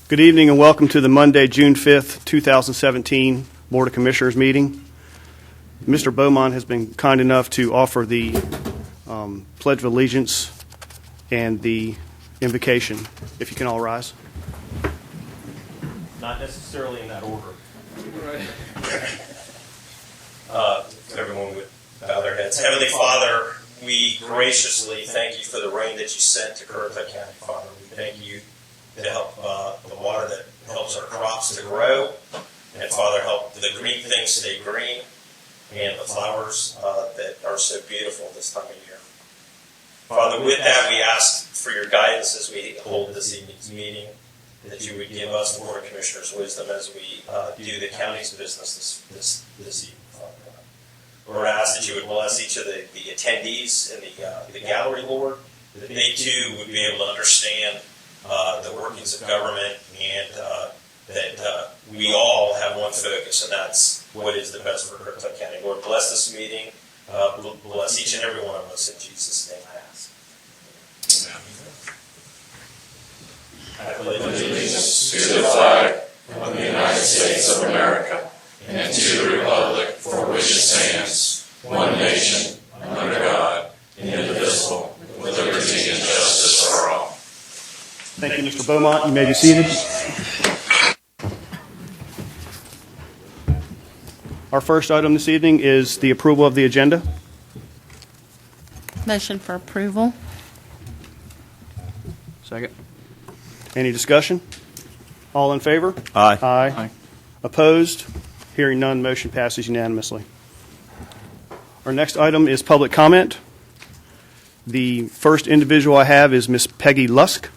Good evening and welcome to the Monday, June 5th, 2017 Board of Commissioners meeting. Mr. Beaumont has been kind enough to offer the Pledge of Allegiance and the invocation. If you can all rise. Not necessarily in that order. Right. Everyone would bow their heads. Heavenly Father, we graciously thank you for the rain that you sent to Currituck County, Father. We thank you to help the water that helps our crops to grow, and Father, help the green things stay green, and the flowers that are so beautiful this time of year. Father, with that, we ask for your guidance as we hold this evening's meeting, that you would give us, the Board of Commissioners, wisdom as we do the county's business this evening, Father. Lord, I ask that you would bless each of the attendees in the gallery, Lord, that they too would be able to understand the workings of government, and that we all have one focus, and that's what is the best for Currituck County. Lord, bless this meeting. Bless each and every one of us. In Jesus' name I ask. I pledge allegiance to the flag of the United States of America and to the republic for which it stands, one nation, under God, indivisible, with liberty and justice for all. Thank you, Mr. Beaumont. You may be seated. Our first item this evening is the approval of the agenda. Motion for approval. Second. Any discussion? All in favor? Aye. Aye. Opposed? Hearing none, motion passes unanimously. Our next item is public comment. The first individual I have is Miss Peggy Lusk.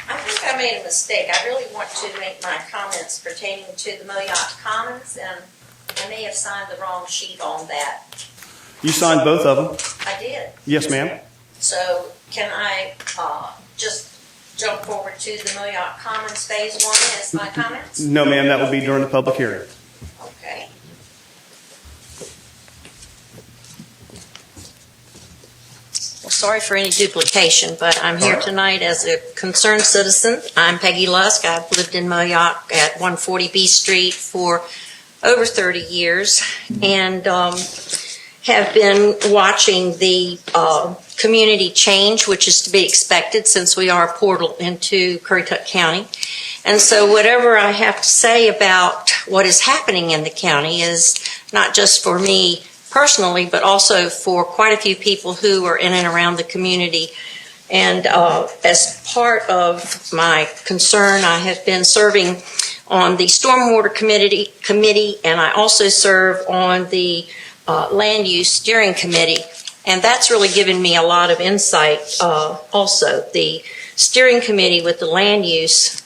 I think I made a mistake. I really want to make my comments pertaining to the Moyock Commons, and I may have signed the wrong sheet on that. You signed both of them. I did. Yes, ma'am. So can I just jump forward to the Moyock Commons Phase 1 as my comments? No, ma'am, that will be during the public hearing. Okay. Well, sorry for any duplication, but I'm here tonight as a concerned citizen. I'm Peggy Lusk. I've lived in Moyock at 140 B Street for over 30 years, and have been watching the community change, which is to be expected since we are a portal into Currituck County. And so whatever I have to say about what is happening in the county is not just for me personally, but also for quite a few people who are in and around the community. And as part of my concern, I have been serving on the Stormwater Committee, and I also serve on the Land Use Steering Committee. And that's really given me a lot of insight also. The Steering Committee with the Land Use,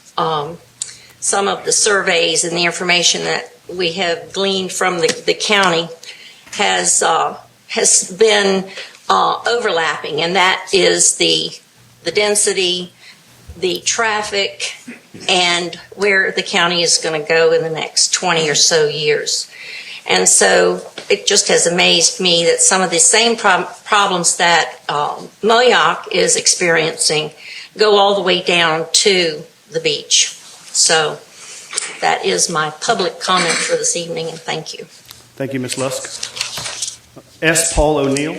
some of the surveys and the information that we have gleaned from the county has been overlapping, and that is the density, the traffic, and where the county is going to go in the next 20 or so years. And so it just has amazed me that some of the same problems that Moyock is experiencing go all the way down to the beach. So that is my public comment for this evening, and thank you. Thank you, Ms. Lusk. S. Paul O'Neill.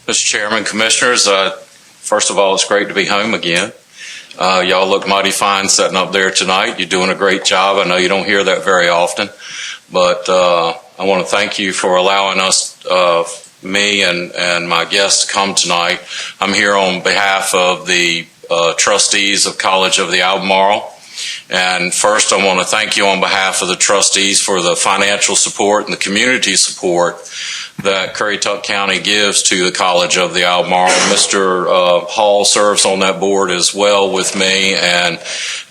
Mr. Chairman, Commissioners, first of all, it's great to be home again. Y'all look mighty fine sitting up there tonight. You're doing a great job. I know you don't hear that very often, but I want to thank you for allowing us, me and my guests to come tonight. I'm here on behalf of the trustees of College of the Albemarle. And first, I want to thank you on behalf of the trustees for the financial support and the community support that Currituck County gives to the College of the Albemarle. Mr. Hall serves on that board as well with me and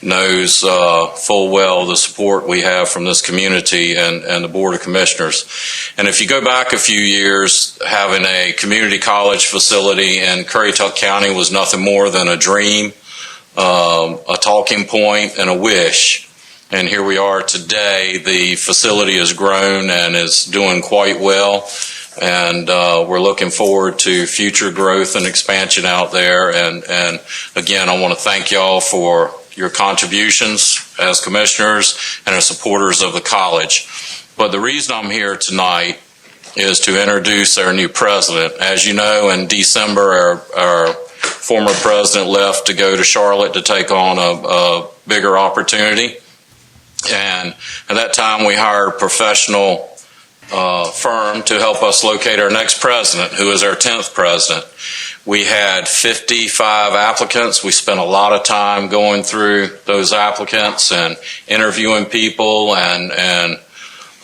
knows full well the support we have from this community and the Board of Commissioners. And if you go back a few years, having a community college facility in Currituck County was nothing more than a dream, a talking point, and a wish. And here we are today. The facility has grown and is doing quite well. And we're looking forward to future growth and expansion out there. And again, I want to thank y'all for your contributions as commissioners and as supporters of the college. But the reason I'm here tonight is to introduce our new president. As you know, in December, our former president left to go to Charlotte to take on a bigger opportunity. And at that time, we hired a professional firm to help us locate our next president, who is our 10th president. We had 55 applicants. We spent a lot of time going through those applicants and interviewing people, and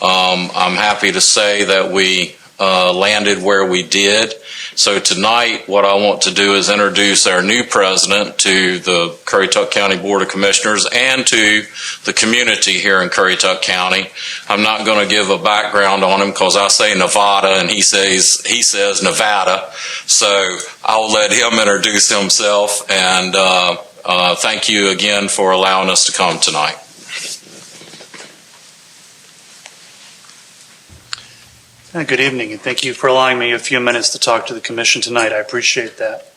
I'm happy to say that we landed where we did. So tonight, what I want to do is introduce our new president to the Currituck County Board of Commissioners and to the community here in Currituck County. I'm not going to give a background on him because I say Nevada and he says Nevada. So I'll let him introduce himself, and thank you again for allowing us to come tonight. Good evening, and thank you for allowing me a few minutes to talk to the Commission tonight. I appreciate that.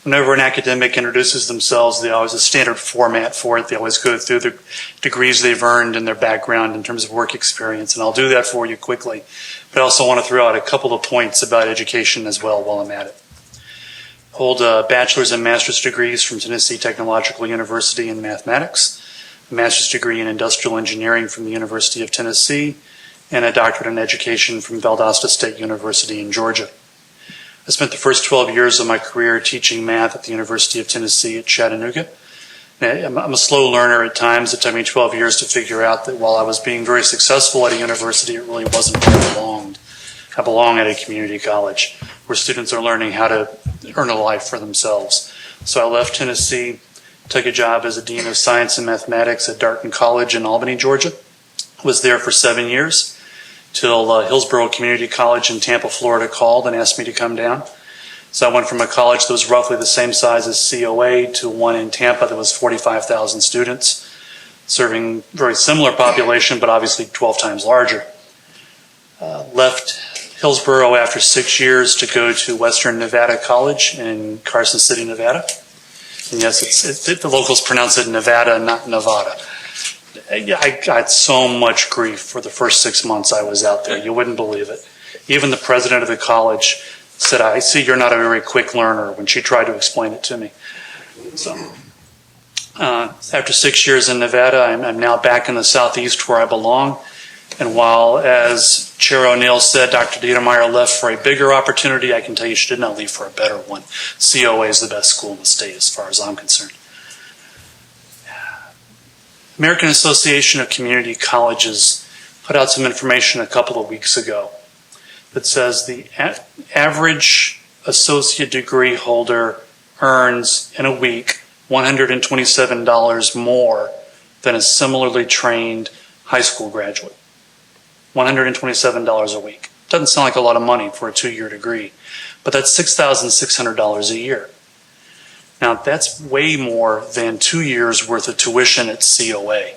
Whenever an academic introduces themselves, they always have a standard format for it. They always go through the degrees they've earned and their background in terms of work experience, and I'll do that for you quickly. But I also want to throw out a couple of points about education as well while I'm at it. I hold bachelor's and master's degrees from Tennessee Technological University in mathematics, a master's degree in industrial engineering from the University of Tennessee, and a doctorate in education from Valdosta State University in Georgia. I spent the first 12 years of my career teaching math at the University of Tennessee at Chattanooga. I'm a slow learner at times. It took me 12 years to figure out that while I was being very successful at a university, it really wasn't where I belonged. I belong at a community college where students are learning how to earn a life for themselves. So I left Tennessee, took a job as a dean of science and mathematics at Darton College in Albany, Georgia. Was there for 7 years. Till Hillsborough Community College in Tampa, Florida called and asked me to come down. So I went from a college that was roughly the same size as COA to one in Tampa that was 45,000 students, serving very similar population, but obviously 12 times larger. Left Hillsborough after 6 years to go to Western Nevada College in Carson City, Nevada. And yes, the locals pronounce it Nevada, not Nevada. I got so much grief for the first 6 months I was out there. You wouldn't believe it. Even the president of the college said, "I see you're not a very quick learner," when she tried to explain it to me. So, after 6 years in Nevada, I'm now back in the Southeast where I belong. And while, as Chair O'Neill said, Dr. Dietermeyer left for a bigger opportunity, I can tell you she did not leave for a better one. COA is the best school in the state as far as I'm concerned. American Association of Community Colleges put out some information a couple of weeks ago that says the average associate degree holder earns in a week $127 more than a similarly trained high school graduate. $127 a week. Doesn't sound like a lot of money for a 2-year degree, but that's $6,600 a year. Now, that's way more than 2 years' worth of tuition at COA.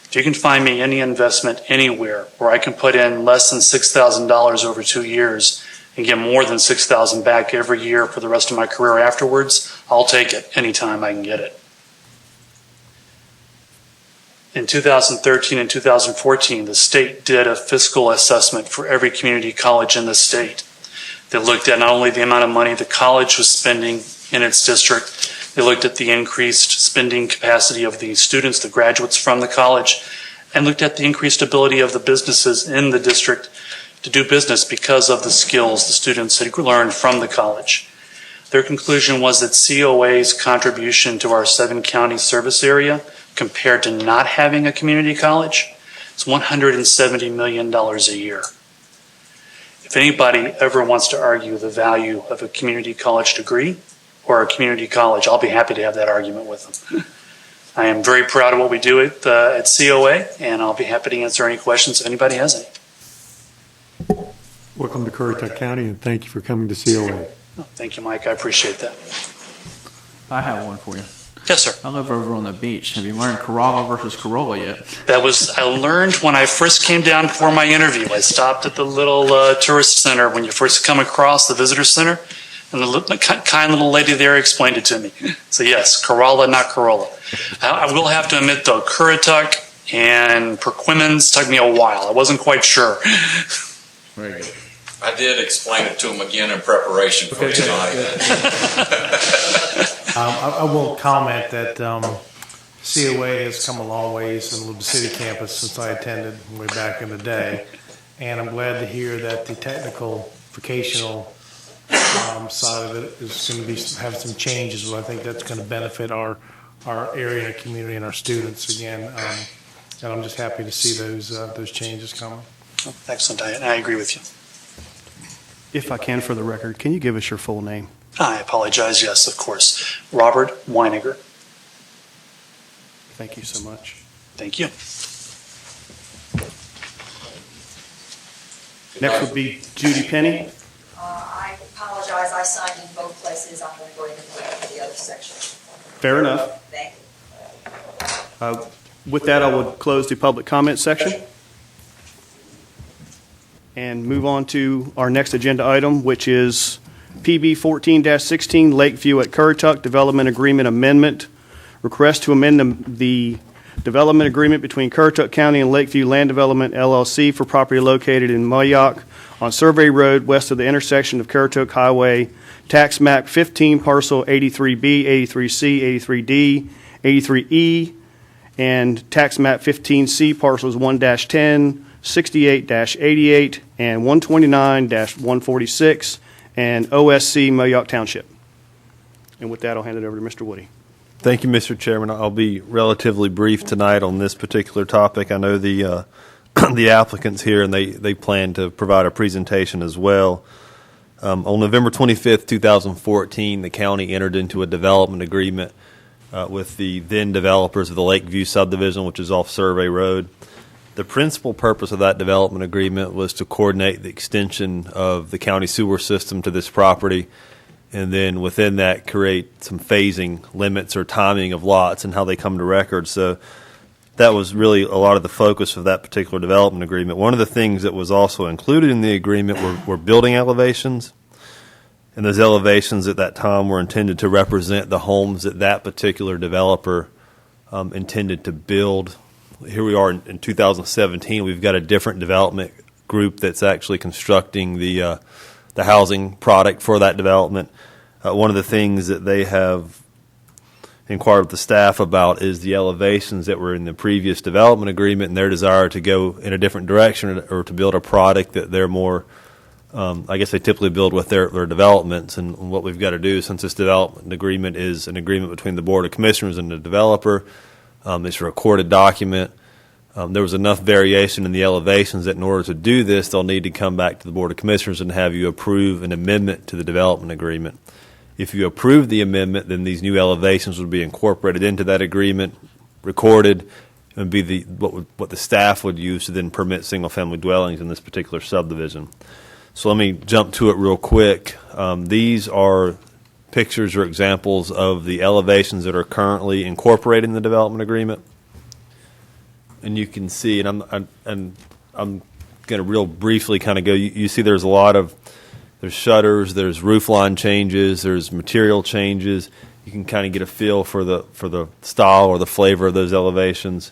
If you can find me any investment anywhere where I can put in less than $6,000 over 2 years and get more than $6,000 back every year for the rest of my career afterwards, I'll take it anytime I can get it. In 2013 and 2014, the state did a fiscal assessment for every community college in the state. They looked at not only the amount of money the college was spending in its district, they looked at the increased spending capacity of the students, the graduates from the college, and looked at the increased ability of the businesses in the district to do business because of the skills the students had learned from the college. Their conclusion was that COA's contribution to our 7-county service area compared to not having a community college is $170 million a year. If anybody ever wants to argue the value of a community college degree or a community college, I'll be happy to have that argument with them. I am very proud of what we do at COA, and I'll be happy to answer any questions if anybody has any. Welcome to Currituck County, and thank you for coming to COA. Thank you, Mike. I appreciate that. I have one for you. Yes, sir. I live over on the beach. Have you learned Corolla versus Corolla yet? I learned when I first came down for my interview. I stopped at the little tourist center when you first come across the visitor center, and the kind little lady there explained it to me. So yes, Corolla, not Corolla. I will have to admit though, Currituck and Perquimans took me a while. I wasn't quite sure. Very good. I did explain it to him again in preparation for tonight. I will comment that COA has come a long ways in the city campus since I attended way back in the day, and I'm glad to hear that the technical vocational side of it is going to be have some changes. I think that's going to benefit our area and community and our students again, and I'm just happy to see those changes coming. Excellent. I agree with you. If I can, for the record, can you give us your full name? I apologize. Yes, of course. Robert Weiniger. Thank you so much. Thank you. Next would be Judy Penny. I apologize, I signed in both places, I'm going to go ahead and vote for the other section. Fair enough. Thank you. With that, I would close the public comment section and move on to our next agenda item, which is PB 14-16 Lakeview at Currituck Development Agreement Amendment. Request to amend the development agreement between Currituck County and Lakeview Land Development LLC for property located in Moyock on Survey Road west of the intersection of Currituck Highway, tax map 15, parcel 83B, 83C, 83D, 83E, and tax map 15C, parcels 1-10, 68-88, and 129-146, and OSC Moyock Township. And with that, I'll hand it over to Mr. Woody. Thank you, Mr. Chairman. I'll be relatively brief tonight on this particular topic. I know the the applicants here, and they plan to provide a presentation as well. On November 25th, 2014, the county entered into a development agreement with the then developers of the Lakeview subdivision, which is off Survey Road. The principal purpose of that development agreement was to coordinate the extension of the county sewer system to this property, and then within that create some phasing limits or timing of lots and how they come to record. So that was really a lot of the focus of that particular development agreement. One of the things that was also included in the agreement were building elevations, and those elevations at that time were intended to represent the homes that that particular developer intended to build. Here we are in 2017. We've got a different development group that's actually constructing the housing product for that development. One of the things that they have inquired with the staff about is the elevations that were in the previous development agreement and their desire to go in a different direction or to build a product that they're more, I guess they typically build with their developments. And what we've got to do, since this development agreement is an agreement between the Board of Commissioners and the developer, it's a recorded document. There was enough variation in the elevations that in order to do this, they'll need to come back to the Board of Commissioners and have you approve an amendment to the development agreement. If you approve the amendment, then these new elevations would be incorporated into that agreement, recorded, and be what the staff would use to then permit single-family dwellings in this particular subdivision. So let me jump to it real quick. These are pictures or examples of the elevations that are currently incorporated in the development agreement. And you can see, and I'm going to real briefly kind of go, you see there's a lot of, there's shutters, there's roof line changes, there's material changes. You can kind of get a feel for the style or the flavor of those elevations.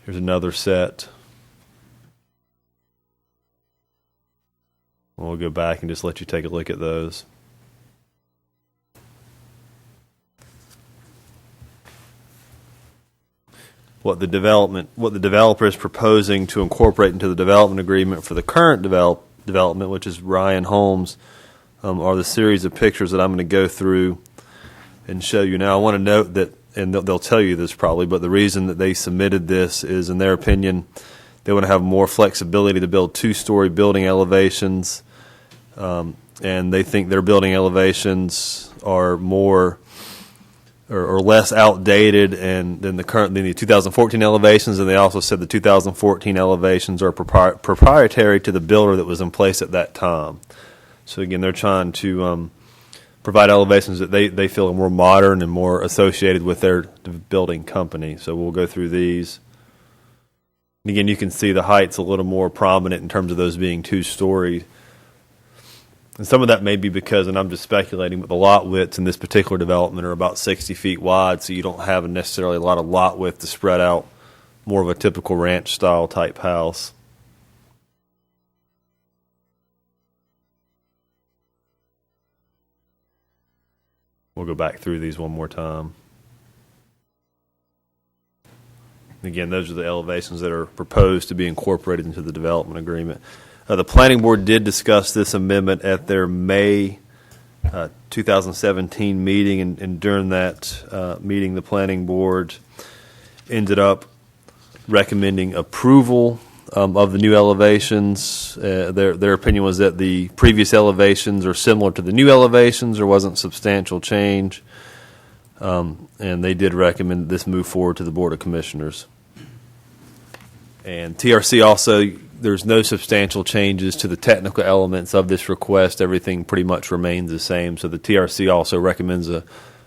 Here's another set. We'll go back and just let you take a look at those. What the developer is proposing to incorporate into the development agreement for the current development, which is Ryan Holmes, are the series of pictures that I'm going to go through and show you. Now, I want to note that, and they'll tell you this probably, but the reason that they submitted this is, in their opinion, they want to have more flexibility to build two-story building elevations, and they think their building elevations are more or less outdated than the 2014 elevations, and they also said the 2014 elevations are proprietary to the builder that was in place at that time. So again, they're trying to provide elevations that they feel are more modern and more associated with their building company. So we'll go through these. And again, you can see the height's a little more prominent in terms of those being 2-story. And some of that may be because, and I'm just speculating, but the lot widths in this particular development are about 60 feet wide, so you don't have necessarily a lot of lot width to spread out more of a typical ranch-style type house. We'll go back through these one more time. Again, those are the elevations that are proposed to be incorporated into the development agreement. The Planning Board did discuss this amendment at their May 2017 meeting, and during that meeting, the Planning Board ended up recommending approval of the new elevations. Their opinion was that the previous elevations are similar to the new elevations. There wasn't substantial change. And they did recommend this move forward to the Board of Commissioners. And TRC also, there's no substantial changes to the technical elements of this request. Everything pretty much remains the same. So the TRC also recommends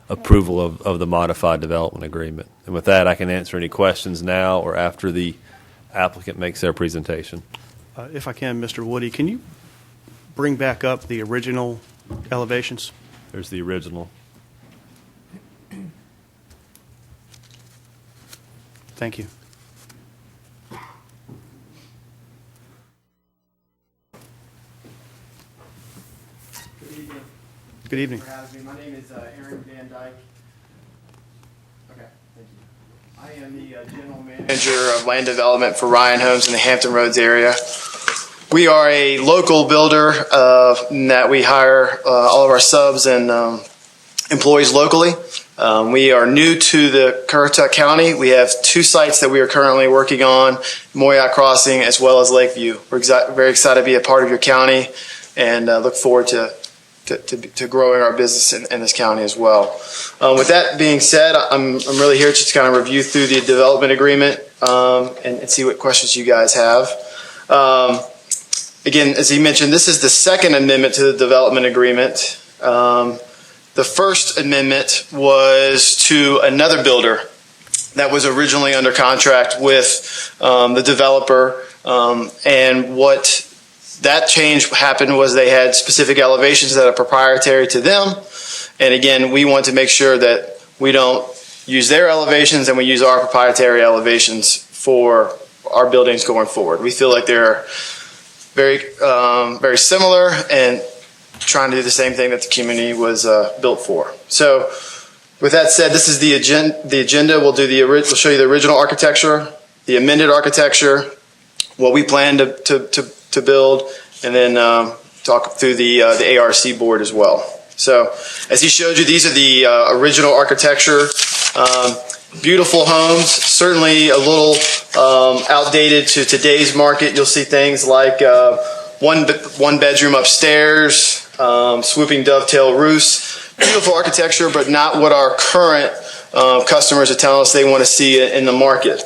approval of the modified development agreement. And with that, I can answer any questions now or after the applicant makes their presentation. If I can, Mr. Woody, can you bring back up the original elevations? There's the original. Thank you. Good evening. My name is Aaron Van Dyke. Okay, thank you. I am the general manager of land development for Ryan Homes in the Hampton Roads area. We are a local builder in that we hire all of our subs and employees locally. We are new to the Currituck County. We have 2 sites that we are currently working on, Moyock Crossing as well as Lakeview. We're very excited to be a part of your county and look forward to growing our business in this county as well. With that being said, I'm really here just to kind of review through the development agreement and see what questions you guys have. Again, as he mentioned, this is the second amendment to the development agreement. The first amendment was to another builder that was originally under contract with the developer, and what that change happened was they had specific elevations that are proprietary to them. And again, we want to make sure that we don't use their elevations and we use our proprietary elevations for our buildings going forward. We feel like they're very similar and trying to do the same thing that the community was built for. So with that said, this is the agenda. We'll show you the original architecture, the amended architecture, what we plan to build, and then talk through the ARC board as well. So as he showed you, these are the original architecture. Beautiful homes, certainly a little outdated to today's market. You'll see things like one bedroom upstairs, swooping dovetail roofs. Beautiful architecture, but not what our current customers are telling us they want to see in the market.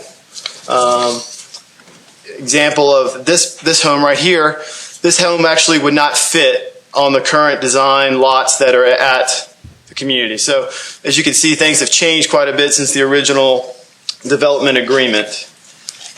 Example of this home right here, this home actually would not fit on the current design lots that are at the community. So as you can see, things have changed quite a bit since the original development agreement.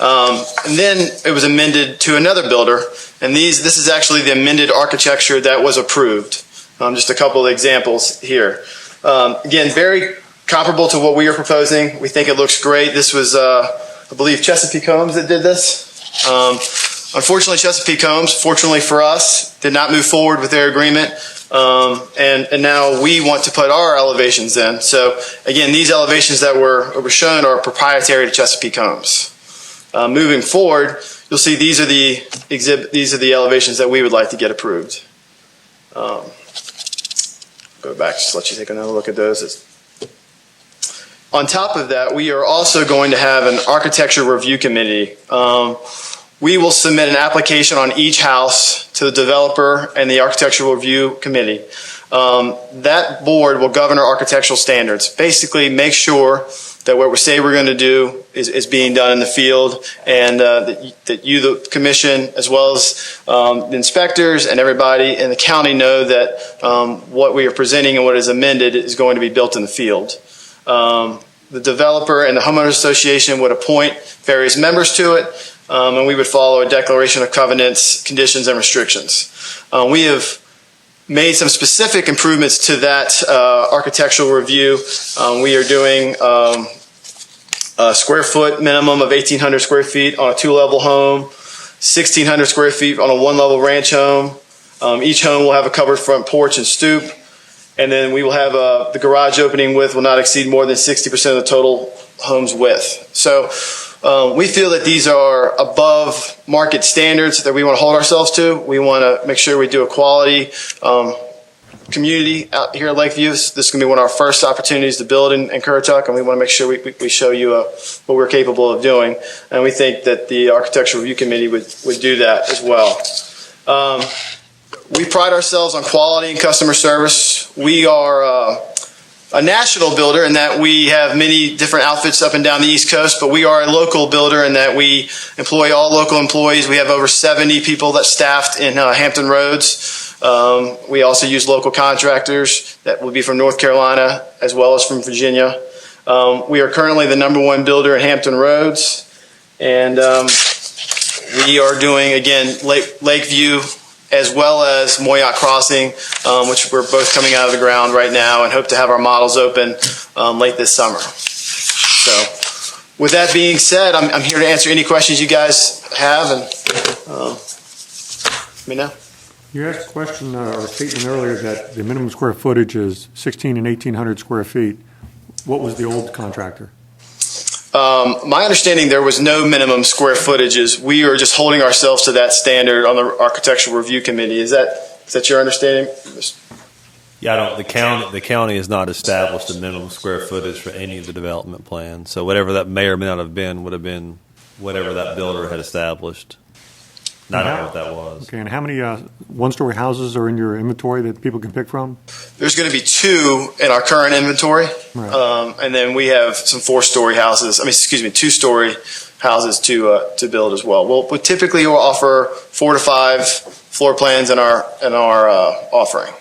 And then it was amended to another builder, and this is actually the amended architecture that was approved. Just a couple of examples here. Again, very comparable to what we are proposing. We think it looks great. This was, I believe, Chesapeake Homes that did this. Unfortunately, Chesapeake Homes, fortunately for us, did not move forward with their agreement, and now we want to put our elevations in. So again, these elevations that were shown are proprietary to Chesapeake Homes. Moving forward, you'll see these are the elevations that we would like to get approved. Go back, just let you take another look at those. On top of that, we are also going to have an architecture review committee. We will submit an application on each house to the developer and the architectural review committee. That board will govern our architectural standards. Basically, make sure that what we say we're going to do is being done in the field, and that you, the commission, as well as the inspectors and everybody in the county know that what we are presenting and what is amended is going to be built in the field. The developer and the homeowners association would appoint various members to it, and we would follow a declaration of covenants, conditions, and restrictions. We have made some specific improvements to that architectural review. We are doing a square foot minimum of 1,800 square feet on a two-level home, 1,600 square feet on a one-level ranch home. Each home will have a covered front porch and stoop, and then we will have the garage opening width will not exceed more than 60% of the total home's width. So we feel that these are above market standards that we want to hold ourselves to. We want to make sure we do a quality community out here at Lakeview. This is going to be one of our first opportunities to build in Currituck, and we want to make sure we show you what we're capable of doing. And we think that the Architectural Review Committee would do that as well. We pride ourselves on quality and customer service. We are a national builder in that we have many different outfits up and down the East Coast, but we are a local builder in that we employ all local employees. We have over 70 people that staffed in Hampton Roads. We also use local contractors that will be from North Carolina as well as from Virginia. We are currently the #1 builder in Hampton Roads, and we are doing, again, Lakeview as well as Moyock Crossing, which we're both coming out of the ground right now and hope to have our models open late this summer. So with that being said, I'm here to answer any questions you guys have, and let me know. You asked a question or a statement earlier that the minimum square footage is 1,600 and 1,800 square feet. What was the old contractor? My understanding, there was no minimum square footages. We are just holding ourselves to that standard on the Architectural Review Committee. Is that your understanding? Yeah, the county has not established a minimum square footage for any of the development plans. So whatever that may or may not have been would have been whatever that builder had established. I don't know what that was. Okay, and how many one-story houses are in your inventory that people can pick from? There's going to be 2 in our current inventory, Right. and then we have some 4-story houses. 2-story houses to build as well. We typically will offer 4 to 5 floor plans in our offering.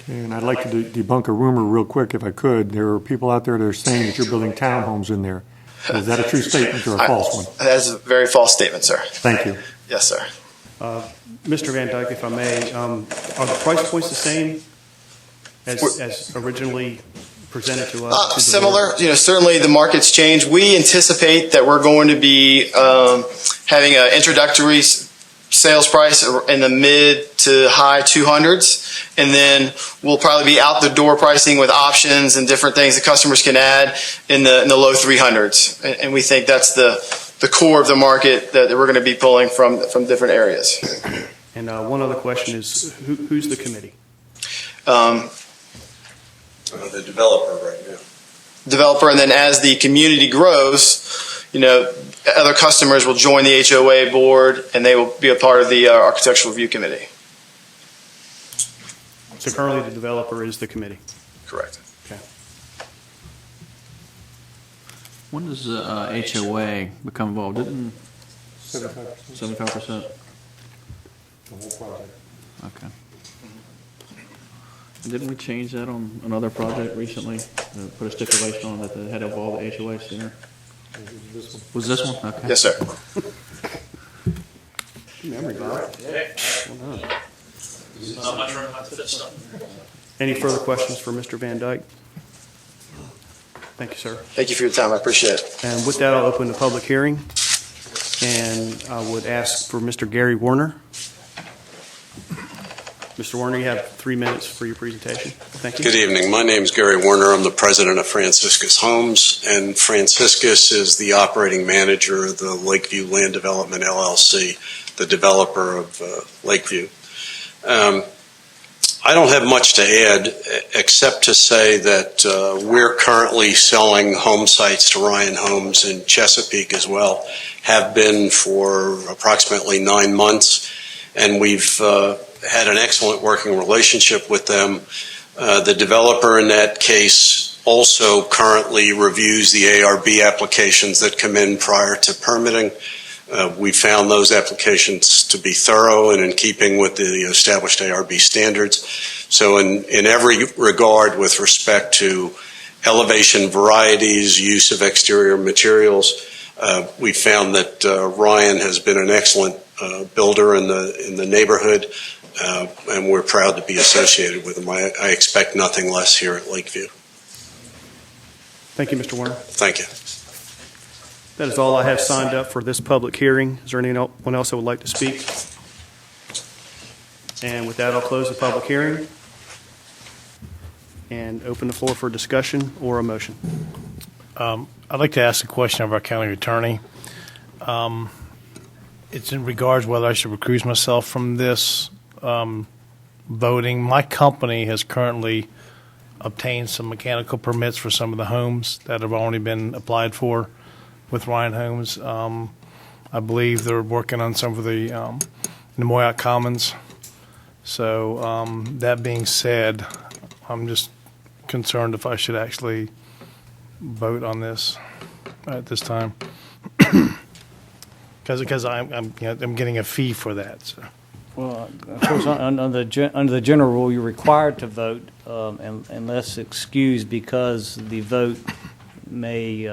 And I'd like to debunk a rumor real quick, if I could. There are people out there that are saying that you're building townhomes in there. Is that a true statement or a false one? That is a very false statement, sir. Thank you. Yes, sir. Mr. Van Dyke, if I may, are the price points the same as originally presented to us? To the Similar. board? Certainly the market's changed. We anticipate that we're going to be having an introductory sales price in the mid to high 200s, and then we'll probably be out the door pricing with options and different things that customers can add in the low 300s. And we think that's the core of the market that we're going to be pulling from different areas. And one other question is, who's the committee? The developer right now. Developer, and then as the community grows, other customers will join the HOA board, and they will be a part of the Architectural Review Committee. So currently the developer is the committee. Correct. Okay. When does HOA become involved? Didn't 75%? The whole project. Okay. And didn't we change that on another project recently? Put a stipulation on that they had to involve the HOA sooner? Was this one? Okay. Yes, sir. Memory, Bob. Not much room to fit stuff. Any further questions for Mr. Van Dyke? Thank you, sir. Thank you for your time. I appreciate it. And with that, I'll open the public hearing, and I would ask for Mr. Gary Warner. Mr. Warner, you have 3 minutes for your presentation. Thank you. Good evening. My name is Gary Warner. I'm the president of Franciscus Homes, and Franciscus is the operating manager of the Lakeview Land Development LLC, the developer of Lakeview. I don't have much to add except to say that we're currently selling home sites to Ryan Homes in Chesapeake as well, have been for approximately 9 months, and we've had an excellent working relationship with them. The developer in that case also currently reviews the ARB applications that come in prior to permitting. We found those applications to be thorough and in keeping with the established ARB standards. So in every regard with respect to elevation varieties, use of exterior materials, we found that Ryan has been an excellent builder in the neighborhood, and we're proud to be associated with him. I expect nothing less here at Lakeview. Thank you, Mr. Warner. Thank you. That is all I have signed up for this public hearing. Is there anyone else that would like to speak? And with that, I'll close the public hearing and open the floor for discussion or a motion. I'd like to ask a question of our county attorney. It's in regards whether I should recuse myself from this voting. My company has currently obtained some mechanical permits for some of the homes that have already been applied for with Ryan Homes. I believe they're working on some of the Moyock Commons. So that being said, I'm just concerned if I should actually vote on this at this time, because I'm getting a fee for that. So. Well, of course, under the general rule, you're required to vote unless excused because the vote may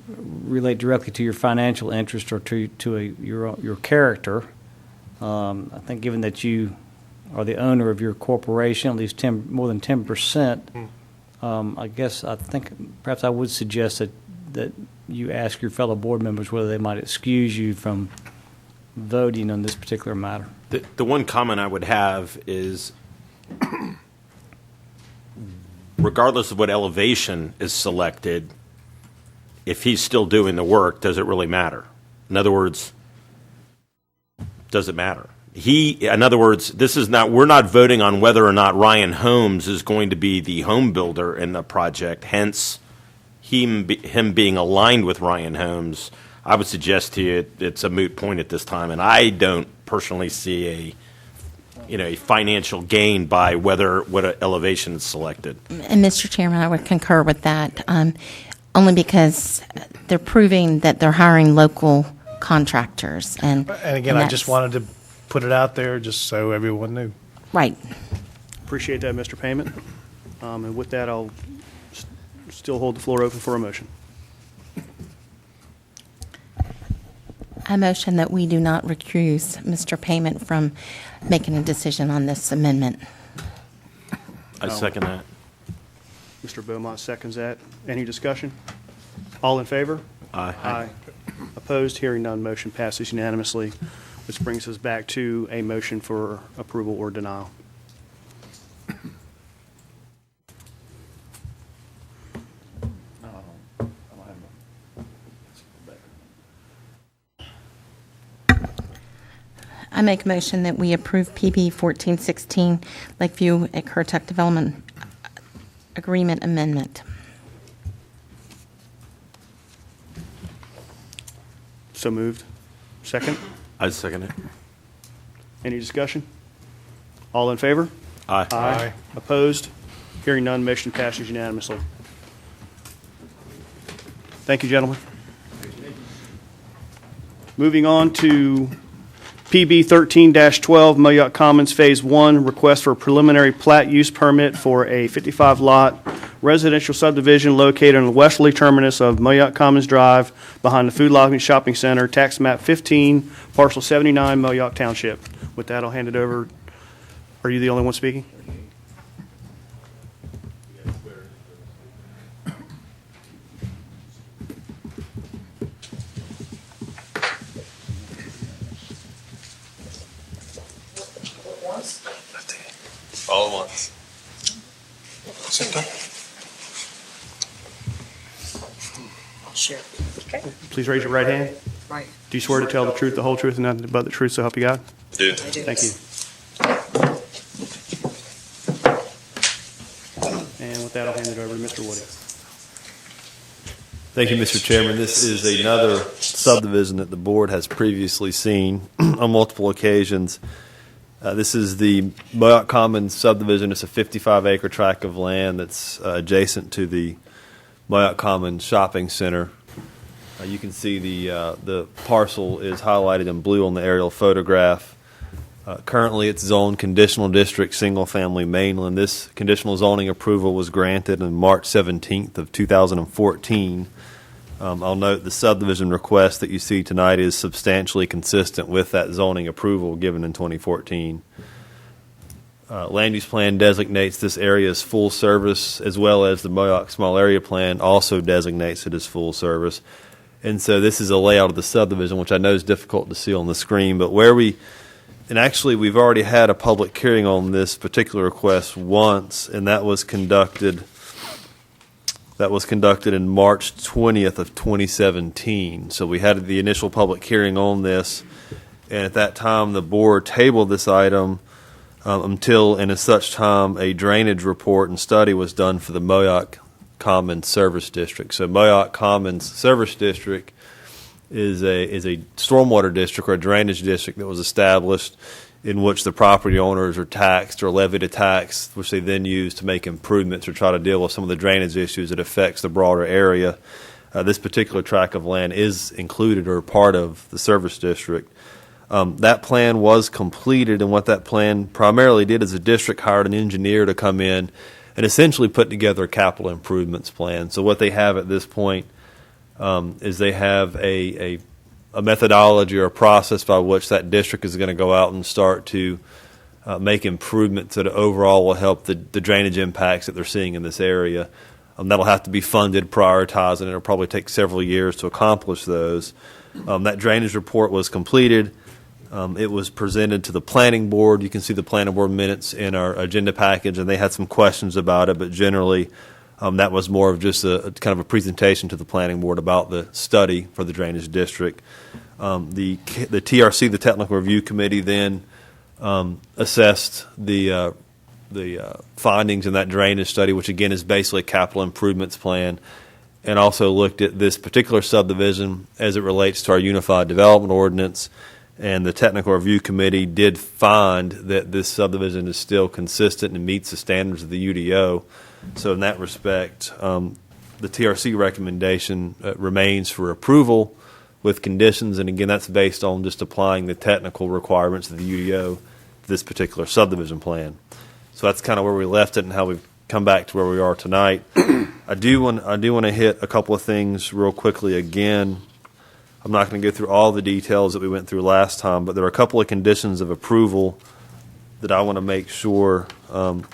relate directly to your financial interest or to your character. I think given that you are the owner of your corporation, at least more than 10%, I think perhaps I would suggest that you ask your fellow board members whether they might excuse you from voting on this particular matter. The one comment I would have is, regardless of what elevation is selected, if he's still doing the work, does it really matter? In other words, does it matter? In other words, we're not voting on whether or not Ryan Homes is going to be the home builder in the project, hence him being aligned with Ryan Homes. I would suggest to you it's a moot point at this time, and I don't personally see a financial gain by what elevation is selected. And Mr. Chairman, I would concur with that, only because they're proving that they're hiring local contractors. And again, I just wanted to put it out there just so everyone knew. Right. Appreciate that, Mr. Payment. And with that, I'll still hold the floor open for a motion. I motion that we do not recuse Mr. Payment from making a decision on this amendment. I second that. Mr. Beaumont seconds that. Any discussion? All in favor? Aye. Aye. Opposed? Hearing none, motion passes unanimously, which brings us back to a motion for approval or denial. I make a motion that we approve PB 1416 Lakeview at Currituck Development Agreement Amendment. So moved. Second? I second it. Any discussion? All in favor? Aye. Aye. Opposed? Hearing none, motion passes unanimously. Thank you, gentlemen. Moving on to PB 13-12, Moyock Commons Phase 1, request for a preliminary plat use permit for a 55-lot residential subdivision located on the westerly terminus of Moyock Commons Drive behind the Food Lobby Shopping Center, tax map 15, parcel 79, Moyock Township. With that, I'll hand it over. Are you the only one speaking? All at once. Sure. Okay. Please raise your right hand. Right. Do you swear to tell the truth, the whole truth, and nothing but the truth, so help you God? Do. I do. Thank you. And with that, I'll hand it over to Mr. Woody. Thank you, Mr. Chairman. This is another subdivision that the board has previously seen on multiple occasions. This is the Moyock Commons subdivision. It's a 55-acre tract of land that's adjacent to the Moyock Commons Shopping Center. You can see the parcel is highlighted in blue on the aerial photograph. Currently, it's zoned conditional district, single-family mainland. This conditional zoning approval was granted on March 17th of 2014. I'll note the subdivision request that you see tonight is substantially consistent with that zoning approval given in 2014. Land use plan designates this area as full service, as well as the Moyock Small Area Plan also designates it as full service. And so this is a layout of the subdivision, which I know is difficult to see on the screen, but and actually we've already had a public hearing on this particular request once, and that was conducted in March 20th of 2017. So we had the initial public hearing on this, and at that time the board tabled this item until and at such time a drainage report and study was done for the Moyock Commons Service District. So Moyock Commons Service District is a stormwater district or a drainage district that was established in which the property owners are taxed or levied a tax, which they then use to make improvements or try to deal with some of the drainage issues that affects the broader area. This particular tract of land is included or part of the service district. That plan was completed, and what that plan primarily did is the district hired an engineer to come in and essentially put together a capital improvements plan. So what they have at this point is they have a methodology or a process by which that district is going to go out and start to make improvements that overall will help the drainage impacts that they're seeing in this area. That'll have to be funded, prioritized, and it'll probably take several years to accomplish those. That drainage report was completed. It was presented to the planning board. You can see the planning board minutes in our agenda package, and they had some questions about it, but generally that was more of just a kind of a presentation to the planning board about the study for the drainage district. The TRC, the Technical Review Committee, then assessed the findings in that drainage study, which again is basically a capital improvements plan, and also looked at this particular subdivision as it relates to our Unified Development Ordinance. And the Technical Review Committee did find that this subdivision is still consistent and meets the standards of the UDO. So in that respect, the TRC recommendation remains for approval with conditions, and again, that's based on just applying the technical requirements of the UDO to this particular subdivision plan. So that's kind of where we left it and how we've come back to where we are tonight. I do want to hit a couple of things real quickly again. I'm not going to go through all the details that we went through last time, but there are a couple of conditions of approval that I want to make sure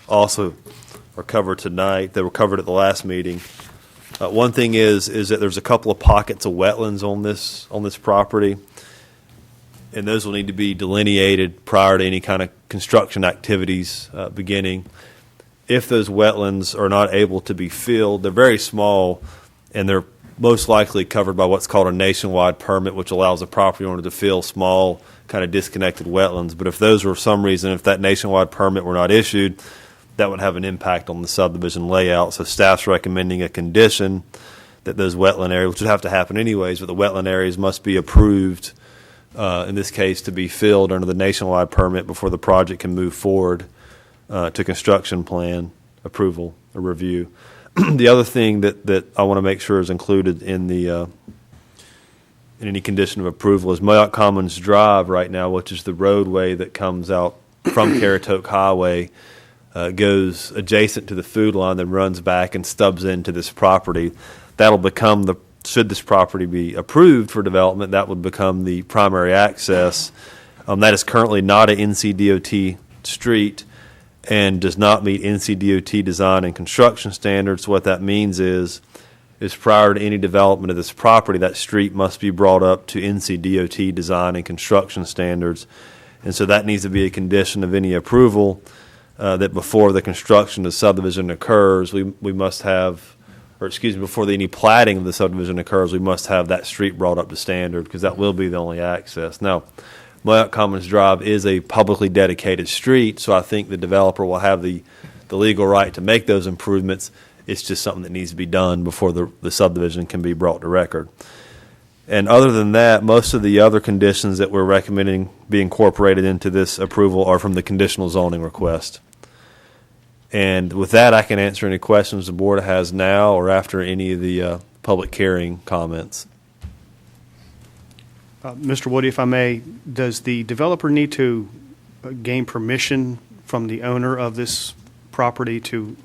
also are covered tonight. They were covered at the last meeting. One thing is that there's a couple of pockets of wetlands on this property, and those will need to be delineated prior to any kind of construction activities beginning. If those wetlands are not able to be filled, they're very small, and they're most likely covered by what's called a nationwide permit, which allows the property owner to fill small, kind of disconnected wetlands. But if those were, for some reason, if that nationwide permit were not issued, that would have an impact on the subdivision layout. So staff's recommending a condition that those wetland areas, which would have to happen anyways, but the wetland areas must be approved, in this case, to be filled under the nationwide permit before the project can move forward to construction plan approval or review. The other thing that I want to make sure is included in in any condition of approval is Moyock Commons Drive right now, which is the roadway that comes out from Currituck Highway, goes adjacent to the food line, then runs back and stubs into this property. That'll become should this property be approved for development, that would become the primary access. That is currently not an NCDOT street and does not meet NCDOT design and construction standards. What that means is prior to any development of this property, that street must be brought up to NCDOT design and construction standards. And so that needs to be a condition of any approval, that before the construction of the subdivision occurs, we must have, before any platting of the subdivision occurs, we must have that street brought up to standard, because that will be the only access. Now, Moyock Commons Drive is a publicly dedicated street, so I think the developer will have the legal right to make those improvements. It's just something that needs to be done before the subdivision can be brought to record. And other than that, most of the other conditions that we're recommending be incorporated into this approval are from the conditional zoning request. And with that, I can answer any questions the board has now or after any of the public hearing comments. Mr. Woody, if I may, does the developer need to gain permission from the owner of this property to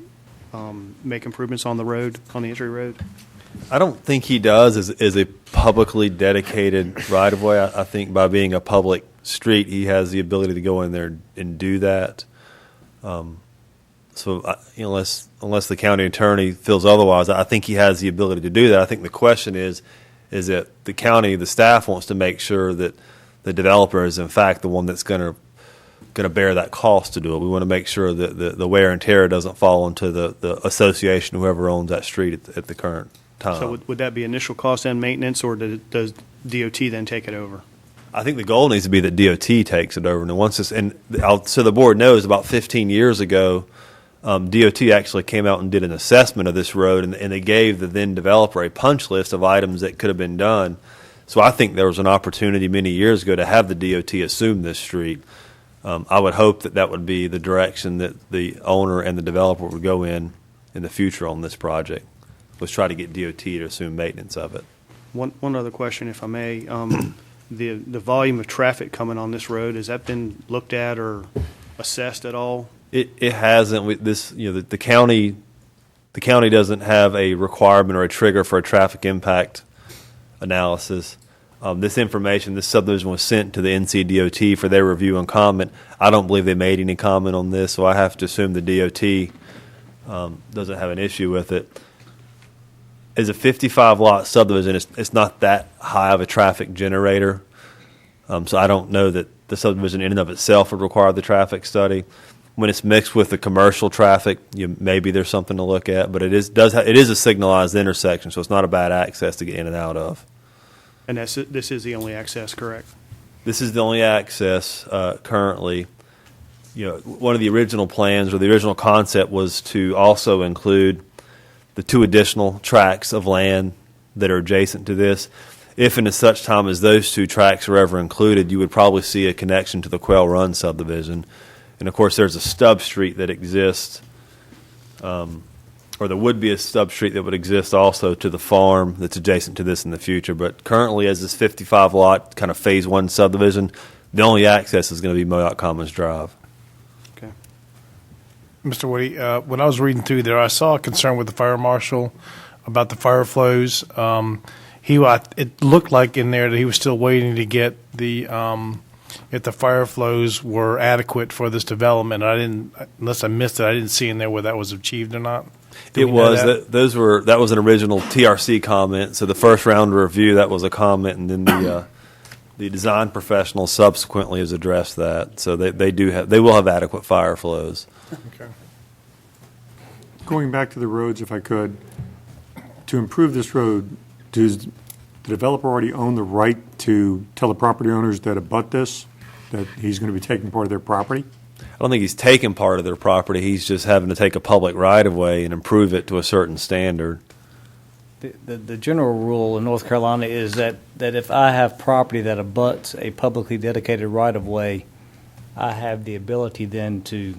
make improvements on the road, on the entry road? I don't think he does as a publicly dedicated right-of-way. I think by being a public street, he has the ability to go in there and do that. Unless the county attorney feels otherwise, I think he has the ability to do that. I think the question is that the county, the staff wants to make sure that the developer is in fact the one that's going to bear that cost to do it. We want to make sure that the wear and tear doesn't fall into the association, whoever owns that street at the current time. So would that be initial cost and maintenance, or does DOT then take it over? I think the goal needs to be that DOT takes it over. And once this, so the board knows, about 15 years ago, DOT actually came out and did an assessment of this road, and they gave the then developer a punch list of items that could have been done. So I think there was an opportunity many years ago to have the DOT assume this street. I would hope that would be the direction that the owner and the developer would go in the future on this project, was try to get DOT to assume maintenance of it. One other question, if I may. The volume of traffic coming on this road, has that been looked at or assessed at all? It hasn't. The county doesn't have a requirement or a trigger for a traffic impact analysis. This subdivision was sent to the NCDOT for their review and comment. I don't believe they made any comment on this, so I have to assume the DOT doesn't have an issue with it. As a 55-lot subdivision, it's not that high of a traffic generator, so I don't know that the subdivision in and of itself would require the traffic study. When it's mixed with the commercial traffic, maybe there's something to look at, but it is a signalized intersection, so it's not a bad access to get in and out of. And this is the only access, correct? This is the only access currently. One of the original plans or the original concept was to also include the 2 additional tracts of land that are adjacent to this. If and at such time as those 2 tracts are ever included, you would probably see a connection to the Quail Run subdivision. And of course, there's a stub street that exists, or there would be a stub street that would exist also to the farm that's adjacent to this in the future. But currently, as this 55-lot kind of phase 1 subdivision, the only access is going to be Moyock Commons Drive. Okay. Mr. Woody, when I was reading through there, I saw a concern with the fire marshal about the fire flows. It looked like in there that he was still waiting to get if the fire flows were adequate for this development. Unless I missed it, I didn't see in there whether that was achieved or not. It was. That was an original TRC comment. So the first round of review, that was a comment, and then the design professional subsequently has addressed that. So they will have adequate fire flows. Okay. Going back to the roads, if I could, to improve this road, does the developer already own the right to tell the property owners that abut this that he's going to be taking part of their property? I don't think he's taking part of their property. He's just having to take a public right-of-way and improve it to a certain standard. The general rule in North Carolina is that if I have property that abuts a publicly dedicated right-of-way, I have the ability then to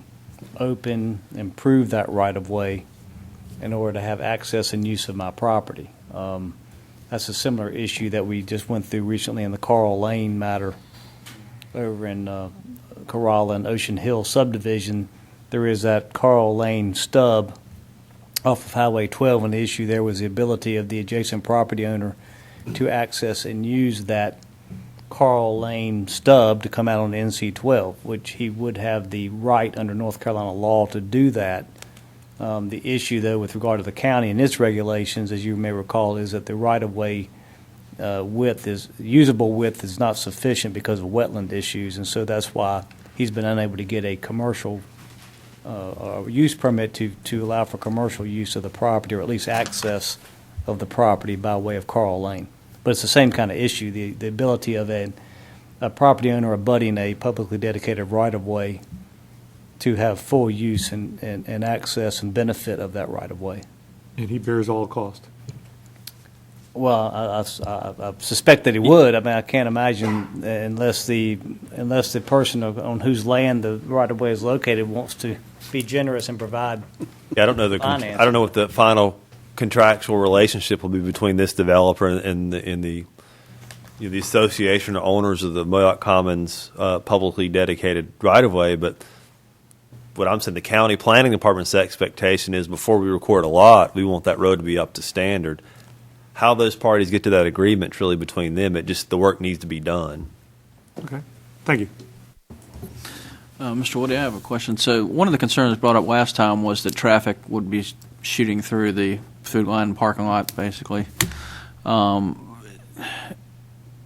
improve that right-of-way in order to have access and use of my property. That's a similar issue that we just went through recently in the Carl Lane matter over in Corolla and Ocean Hill subdivision. There is that Carl Lane stub off of Highway 12, and the issue there was the ability of the adjacent property owner to access and use that Carl Lane stub to come out on NC-12, which he would have the right under North Carolina law to do that. The issue, though, with regard to the county and its regulations, as you may recall, is that the right-of-way usable width is not sufficient because of wetland issues, and so that's why he's been unable to get a commercial use permit to allow for commercial use of the property, or at least access of the property by way of Carl Lane. But it's the same kind of issue, the ability of a property owner abutting a publicly dedicated right-of-way to have full use and access and benefit of that right-of-way. And he bears all cost. Well, I suspect that he would. I mean, I can't imagine unless the person on whose land the right-of-way is located wants to be generous and provide. Yeah, I don't know finance. I don't know what the final contractual relationship will be between this developer and the the association of owners of the Moyock Commons publicly dedicated right-of-way, but what I'm saying, the county planning department's expectation is before we record a lot, we want that road to be up to standard. How those parties get to that agreement, really between them, the work needs to be done. Okay, thank you. Mr. Woody, I have a question. So one of the concerns brought up last time was that traffic would be shooting through the food line parking lot, basically.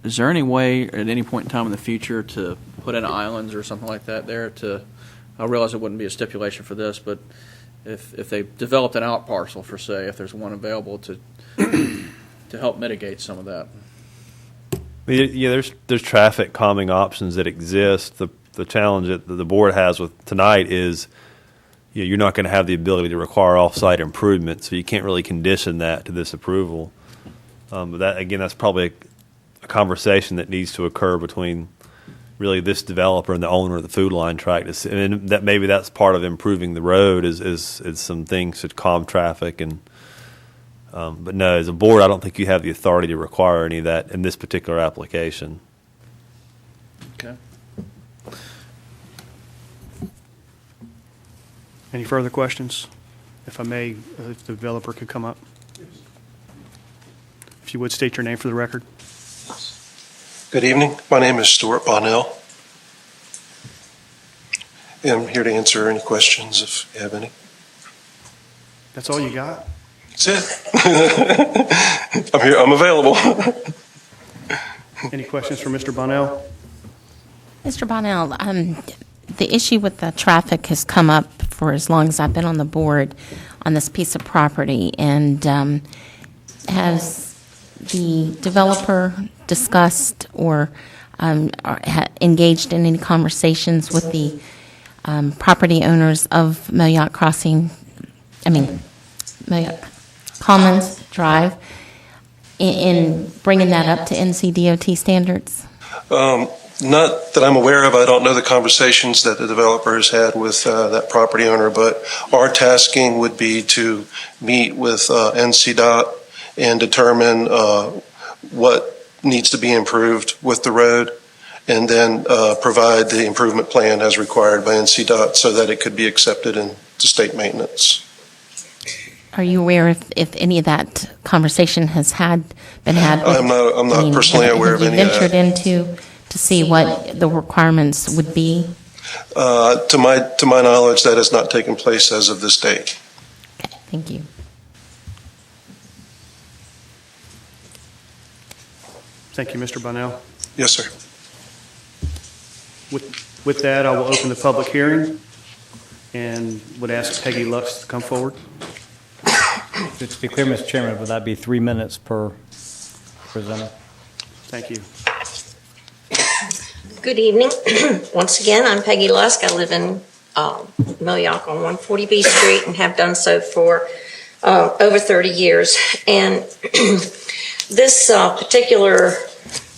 Is there any way at any point in time in the future to put in islands or something like that there I realize it wouldn't be a stipulation for this, but if they developed an out parcel, for say, if there's one available to help mitigate some of that. Yeah, there's traffic calming options that exist. The challenge that the board has with tonight is you're not going to have the ability to require off-site improvements, so you can't really condition that to this approval. But that's probably a conversation that needs to occur between really this developer and the owner of the food line tract. And that maybe that's part of improving the road is some things to calm traffic and. But no, as a board, I don't think you have the authority to require any of that in this particular application. Okay. Any further questions? If I may, if the developer could come up. If you would state your name for the record. Good evening. My name is Stuart Bonnell. I'm here to answer any questions if you have any. That's all you got? That's it. I'm here. I'm available. Any questions for Mr. Bonnell? Mr. Bonnell, the issue with the traffic has come up for as long as I've been on the board on this piece of property. And has the developer discussed or engaged in any conversations with the property owners of Moyock Commons Drive in bringing that up to NCDOT standards? Not that I'm aware of. I don't know the conversations that the developer has had with that property owner, but our tasking would be to meet with NCDOT and determine what needs to be improved with the road, and then provide the improvement plan as required by NCDOT so that it could be accepted into state maintenance. Are you aware if any of that conversation has been had? I'm not personally aware of any of that. Have you ventured into to see what the requirements would be? To my knowledge, that has not taken place as of this date. Okay, thank you. Thank you, Mr. Bonnell. Yes, sir. With that, I will open the public hearing and would ask Peggy Lux to come forward. Just to be clear, Mr. Chairman, would that be 3 minutes per presenter? Thank you. Good evening. Once again, I'm Peggy Lusk. I live in Moyock on 140B Street and have done so for over 30 years. And this particular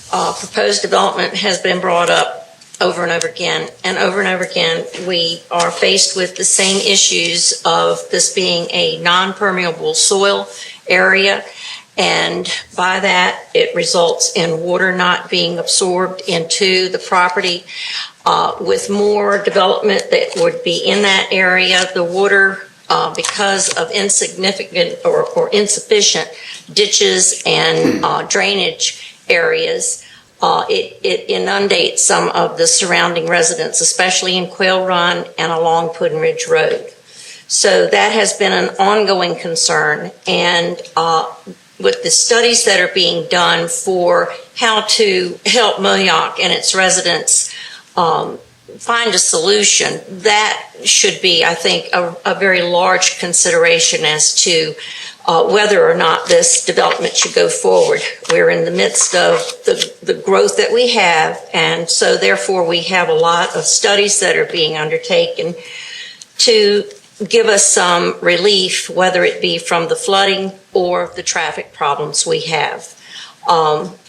proposed development has been brought up over and over again. And over and over again, we are faced with the same issues of this being a non-permeable soil area. And by that, it results in water not being absorbed into the property. With more development that would be in that area, the water, because of insignificant or insufficient ditches and drainage areas, it inundates some of the surrounding residents, especially in Quail Run and along Puddin Ridge Road. So that has been an ongoing concern. And with the studies that are being done for how to help Moyock and its residents find a solution, that should be, I think, a very large consideration as to whether or not this development should go forward. We're in the midst of the growth that we have, and so therefore we have a lot of studies that are being undertaken to give us some relief, whether it be from the flooding or the traffic problems we have.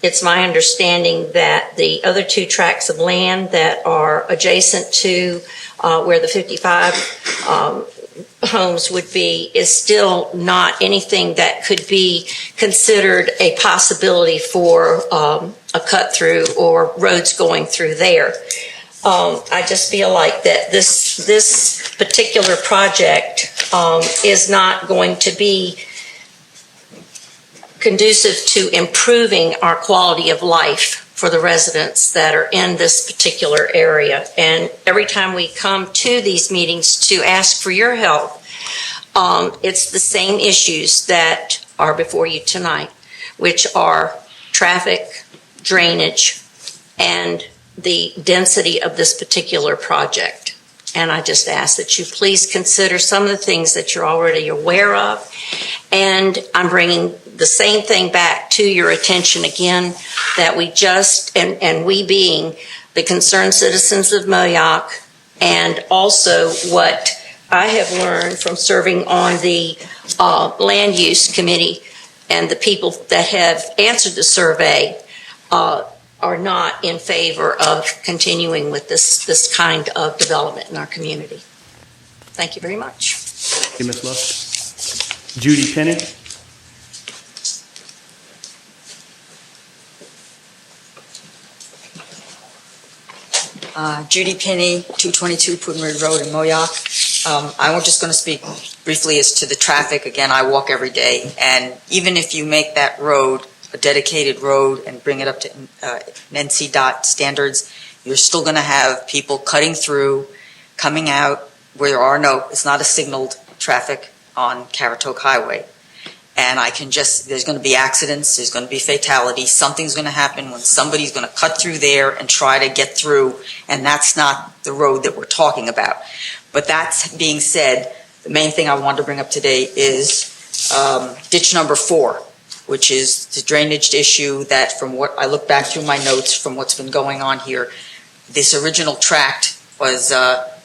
It's my understanding that the other two tracts of land that are adjacent to where the 55 homes would be is still not anything that could be considered a possibility for a cut through or roads going through there. I just feel like that this particular project is not going to be conducive to improving our quality of life for the residents that are in this particular area. And every time we come to these meetings to ask for your help, it's the same issues that are before you tonight, which are traffic, drainage, and the density of this particular project. And I just ask that you please consider some of the things that you're already aware of. And I'm bringing the same thing back to your attention again, that we just, and we being the concerned citizens of Moyock, and also what I have learned from serving on the land use committee, and the people that have answered the survey are not in favor of continuing with this kind of development in our community. Thank you very much. Thank you, Ms. Lusk. Judy Penny. Judy Penny, 222 Puddin Ridge Road in Moyock. I'm just going to speak briefly as to the traffic. Again, I walk every day, and even if you make that road a dedicated road and bring it up to NCDOT standards, you're still going to have people cutting through, coming out where there are it's not a signaled traffic on Currituck Highway. And there's going to be accidents, there's going to be fatalities, something's going to happen when somebody's going to cut through there and try to get through, and that's not the road that we're talking about. But that being said, the main thing I wanted to bring up today is ditch number 4, which is the drainage issue that, from what I look back through my notes from what's been going on here, this original tract was,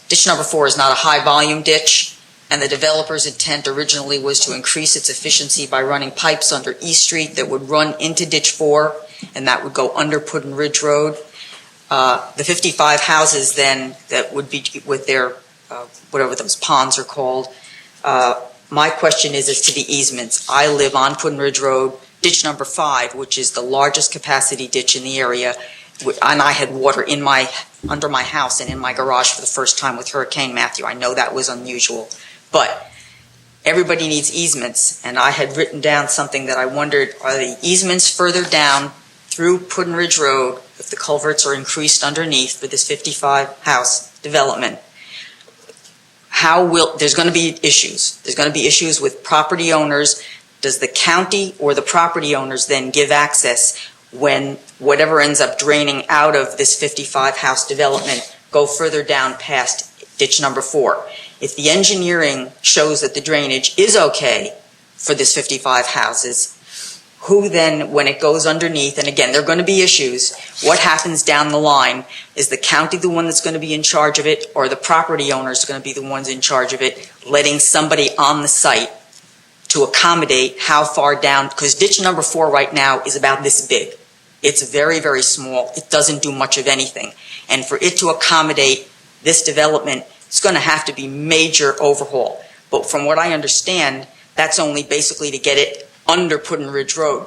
ditch number 4 is not a high volume ditch, and the developer's intent originally was to increase its efficiency by running pipes under East Street that would run into ditch 4, and that would go under Puddin Ridge Road. The 55 houses then that would be with their, whatever those ponds are called, my question is as to the easements. I live on Puddin Ridge Road, ditch number 5, which is the largest capacity ditch in the area, and I had water under my house and in my garage for the first time with Hurricane Matthew. I know that was unusual, but everybody needs easements, and I had written down something that I wondered, are the easements further down through Puddin Ridge Road, if the culverts are increased underneath for this 55 house development? There's going to be issues. There's going to be issues with property owners. Does the county or the property owners then give access when whatever ends up draining out of this 55 house development go further down past ditch number 4? If the engineering shows that the drainage is okay for this 55 houses, who then, when it goes underneath, and again, there are going to be issues, what happens down the line? Is the county the one that's going to be in charge of it, or the property owners are going to be the ones in charge of it, letting somebody on the site to accommodate how far down? Because ditch number 4 right now is about this big. It's very, very small. It doesn't do much of anything. And for it to accommodate this development, it's going to have to be major overhaul. But from what I understand, that's only basically to get it under Puddin Ridge Road.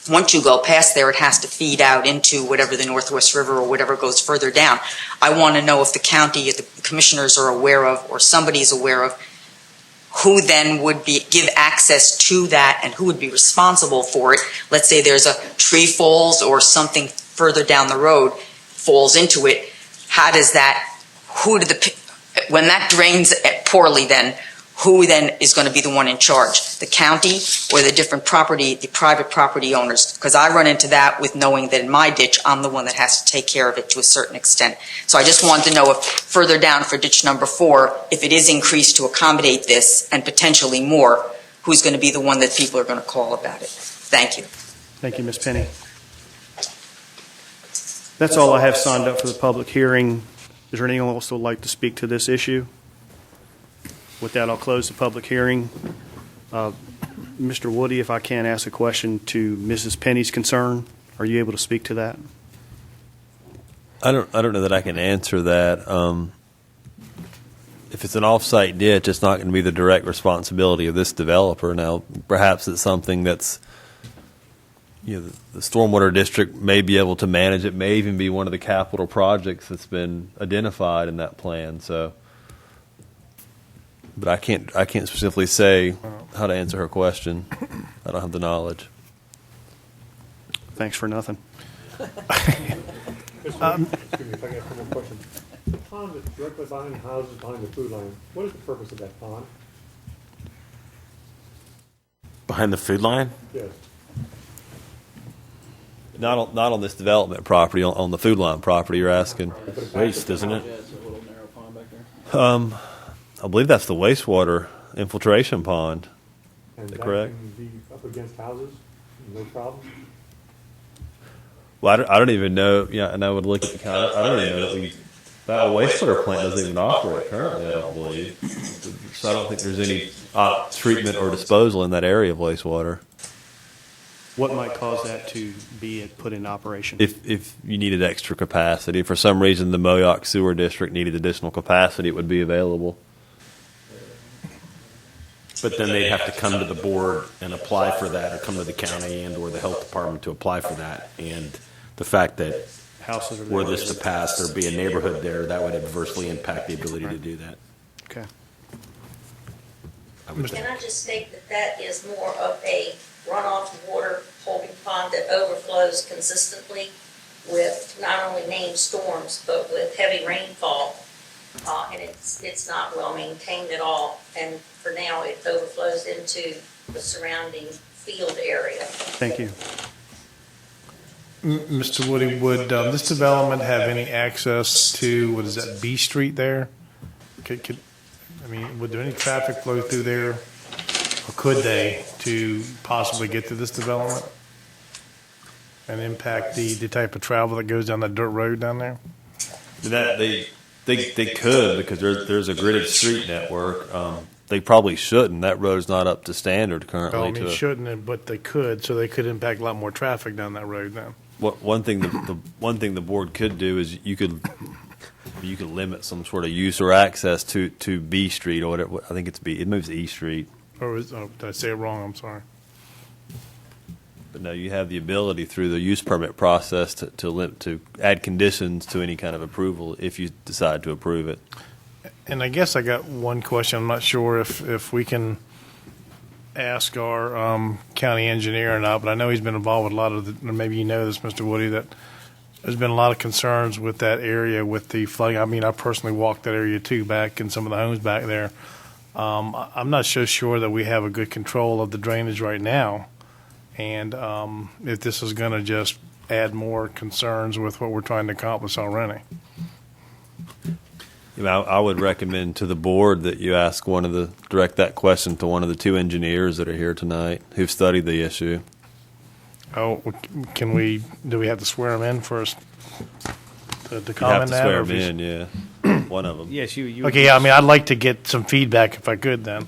Once you go past there, it has to feed out into whatever the Northwest River or whatever goes further down. I want to know if the county, if the commissioners are aware of, or somebody's aware of, who then would give access to that and who would be responsible for it. Let's say there's a tree falls or something further down the road falls into it. How does that, when that drains poorly then, who then is going to be the one in charge? The county or the private property owners? Because I run into that with knowing that in my ditch, I'm the one that has to take care of it to a certain extent. So I just wanted to know if further down for ditch number 4, if it is increased to accommodate this and potentially more, who's going to be the one that people are going to call about it? Thank you. Thank you, Ms. Penny. That's all I have signed up for the public hearing. Is there anyone else who would like to speak to this issue? With that, I'll close the public hearing. Mr. Woody, if I can ask a question to Mrs. Penny's concern, are you able to speak to that? I don't know that I can answer that. If it's an off-site ditch, it's not going to be the direct responsibility of this developer. Now, perhaps it's something that's, the stormwater district may be able to manage. It may even be one of the capital projects that's been identified in that plan. So, but I can't specifically say how to answer her question. I don't have the knowledge. Thanks for nothing. Excuse me, if I can ask one more question. The pond that's directly behind the houses, behind the food line, what is the purpose of that pond? Behind the food line? Yes. Not on this development property, on the food line property. You're asking. Waste, isn't it? Yeah, it's a little narrow pond back there. I believe that's the wastewater infiltration pond. And Is that that correct? can be up against houses, no problem? Well, I don't even know. Yeah, and I would look at the kind. I don't even know that wastewater plant doesn't even operate currently. I don't believe. So I don't think there's any treatment or disposal in that area of wastewater. What might cause that to be put in operation? If you needed extra capacity, for some reason the Moyoc Sewer District needed additional capacity, it would be available. But then they'd have to come to the board and apply for that, or come to the county and or the health department to apply for that. And the fact that Houses are were there. this to pass, there'd be a neighborhood there, that would adversely impact the ability to do that. Okay. I would Can think. I just state that that is more of a runoff water holding pond that overflows consistently with not only named storms, but with heavy rainfall. And it's not well maintained at all. And for now, it overflows into the surrounding field area. Thank you. Mr. Woody, would this development have any access to, what is that, B Street there? Would there any traffic flow through there, or could they, to possibly get to this development? And impact the type of travel that goes down that dirt road down there? That they could, because there's a gridded street network. They probably shouldn't. That road's not up to standard currently. Well, I mean, shouldn't, but they could, so they could impact a lot more traffic down that road then. One thing the board could do is you could limit some sort of use or access to B Street or whatever. I think it's B. It moves to E Street. Or did I say it wrong? I'm sorry. But no, you have the ability through the use permit process to add conditions to any kind of approval if you decide to approve it. And I guess I got one question. I'm not sure if we can ask our county engineer or not, but I know he's been involved with a lot of maybe you know this, Mr. Woody, that there's been a lot of concerns with that area with the flooding. I mean, I personally walked that area too, back in some of the homes back there. I'm not so sure that we have a good control of the drainage right now. And if this is going to just add more concerns with what we're trying to accomplish already. I would recommend to the board that you direct that question to one of the two engineers that are here tonight who've studied the issue. Oh, do we have to swear them in first to You comment have to that? swear or them if in, yeah. One of them. Yes, you. Okay, yeah, I mean, I'd like to get some feedback if I could then.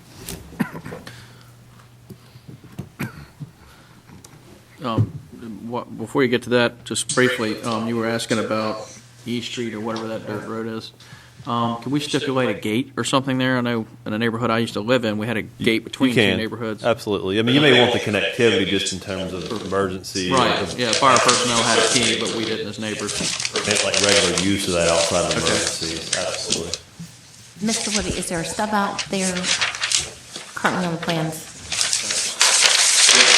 Before you get to that, just briefly, you were asking about E Street or whatever that dirt road is. Can we stipulate a gate or something there? I know in a neighborhood I used to live in, we had a gate between two neighborhoods. Absolutely. I mean, you may want the connectivity just in terms of emergency. Right, yeah, fire personnel had a key, but we didn't as neighbors. Like regular use of that outside of emergencies. Absolutely. Mr. Woody, is there a stub out there currently on the plans?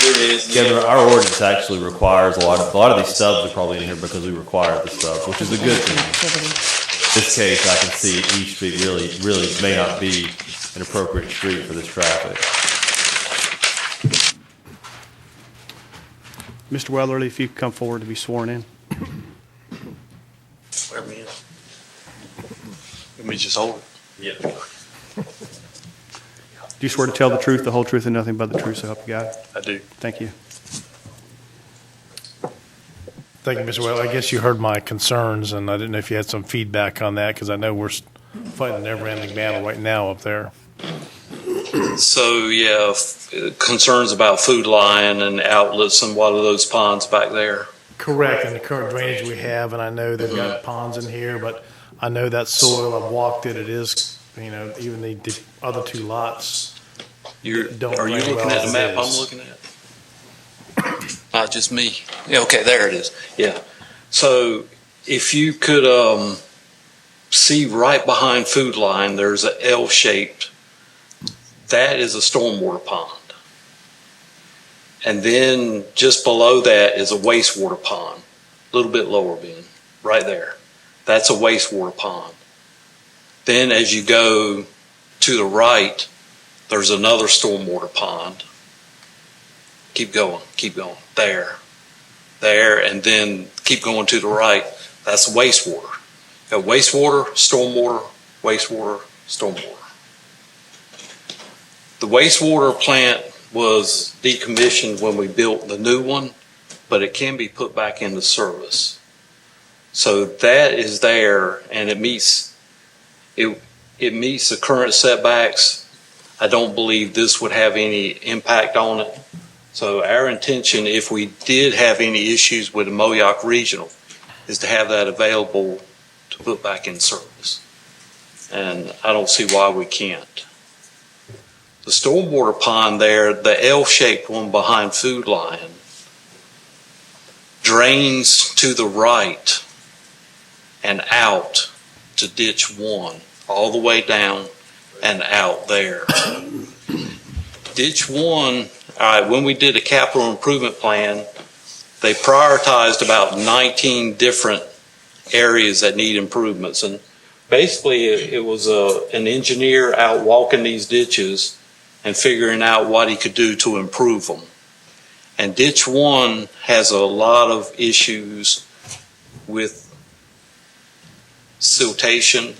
There is. Yeah, our ordinance actually requires a lot of these stubs are probably in here because we require the stubs, which is a good thing. In this case, I can see E Street really may not be an appropriate street for this traffic. Mr. Weatherly, if you could come forward to be sworn in. Swear me in. Let me just hold it. Yeah. Do you swear to tell the truth, the whole truth, and nothing but the truth, so help you God? I do. Thank you. Thank you, Mr. Well, I guess you heard my concerns, and I didn't know if you had some feedback on that, because I know we're fighting a never-ending battle right now up there. So, yeah, concerns about food line and outlets and what are those ponds back there? Correct, and the current drainage we have, and I know they've got ponds in here, but I know that soil, I've walked it, it is, even the other two lots. Are you Don't drain looking well at the as map it I'm is. looking at? Not just me. Yeah, okay, there it is. Yeah. So if you could see right behind food line, there's an L-shaped. That is a stormwater pond. And then just below that is a wastewater pond, a little bit lower, Ben, right there. That's a wastewater pond. Then as you go to the right, there's another stormwater pond. Keep going. There, and then keep going to the right. That's wastewater. You have wastewater, stormwater, wastewater, stormwater. The wastewater plant was decommissioned when we built the new one, but it can be put back into service. So that is there, and it meets the current setbacks. I don't believe this would have any impact on it. So our intention, if we did have any issues with the Moyock Regional, is to have that available to put back in service. And I don't see why we can't. The stormwater pond there, the L-shaped one behind Food Lion, drains to the right and out to ditch 1, all the way down and out there. Ditch 1, all right, when we did a capital improvement plan, they prioritized about 19 different areas that need improvements. And basically it was an engineer out walking these ditches and figuring out what he could do to improve them. And ditch 1 has a lot of issues with siltation.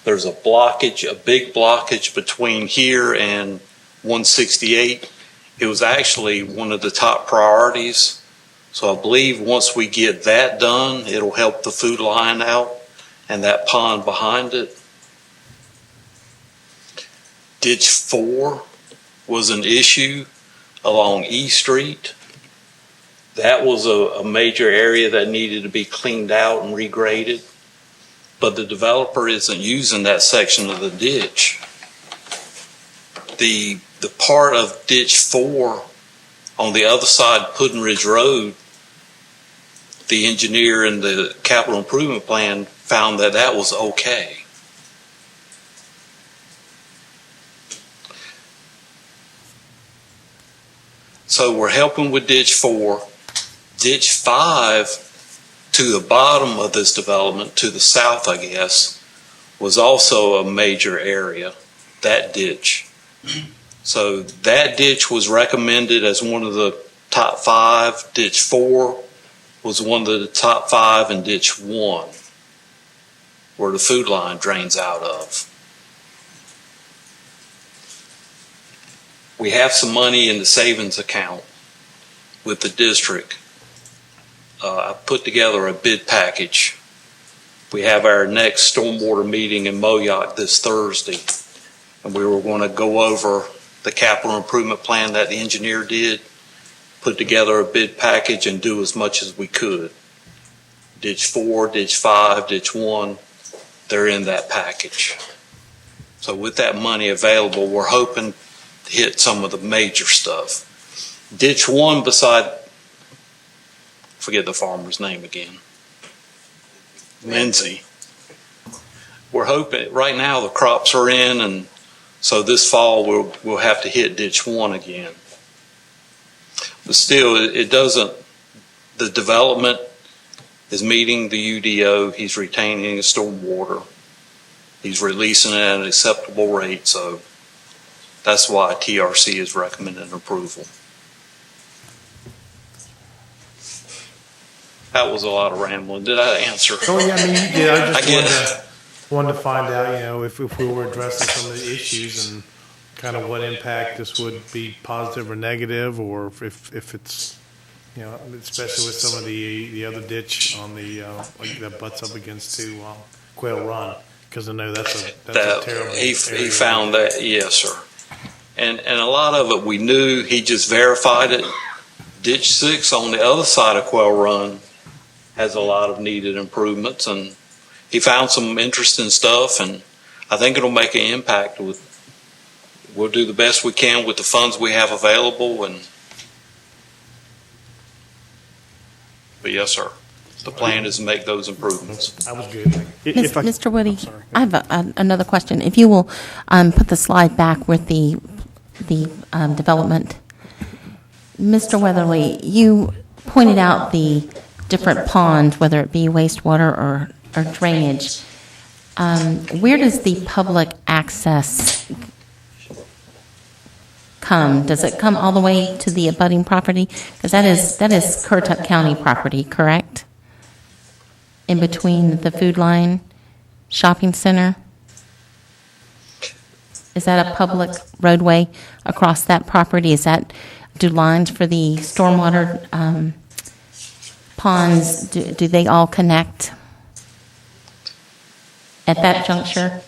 There's a blockage, a big blockage between here and 168. It was actually one of the top priorities. So I believe once we get that done, it'll help the food line out and that pond behind it. Ditch 4 was an issue along E Street. That was a major area that needed to be cleaned out and regraded, but the developer isn't using that section of the ditch. The part of ditch 4 on the other side of Puddin Ridge Road, the engineer in the capital improvement plan found that that was okay. So we're helping with ditch 4. Ditch 5 to the bottom of this development, to the south, I guess, was also a major area, that ditch. So that ditch was recommended as one of the top 5. Ditch 4 was one of the top 5, and ditch 1, where the food line drains out of. We have some money in the savings account with the district. I put together a bid package. We have our next stormwater meeting in Moyock this Thursday, and we were going to go over the capital improvement plan that the engineer did, put together a bid package, and do as much as we could. Ditch 4, ditch 5, ditch 1, they're in that package. So with that money available, we're hoping to hit some of the major stuff. Ditch 1 beside, forget the farmer's name again, Lindsay. We're hoping, right now the crops are in, and so this fall we'll have to hit ditch 1 again. But still, it doesn't, the development is meeting the UDO, he's retaining the stormwater, he's releasing it at an acceptable rate, so that's why TRC is recommending approval. That was a lot of rambling. Did I answer? Oh, yeah, I mean, you did. I I get just wanted to find out, if we were addressing some of the issues and kind of what impact this would be, positive or negative, or if it's, especially with some of the other ditch on the that butts up against to Quail Run, because I know that's a terrible He area. found that, yes, sir. And a lot of it we knew, he just verified it. Ditch 6 on the other side of Quail Run has a lot of needed improvements, and he found some interesting stuff, and I think it'll make an impact. We'll do the best we can with the funds we have available, but yes, sir. The plan is to make those improvements. I was good. Mr. Woody, I have another question. If you will put the slide back with the development. Mr. Weatherly, you pointed out the different ponds, whether it be wastewater or drainage. Where does the public access come? Does it come all the way to the abutting property? Because that is Currituck County property, correct? In between the Food Line Shopping Center? Is that a public roadway across that property? Do lines for the stormwater ponds, do they all connect at that juncture?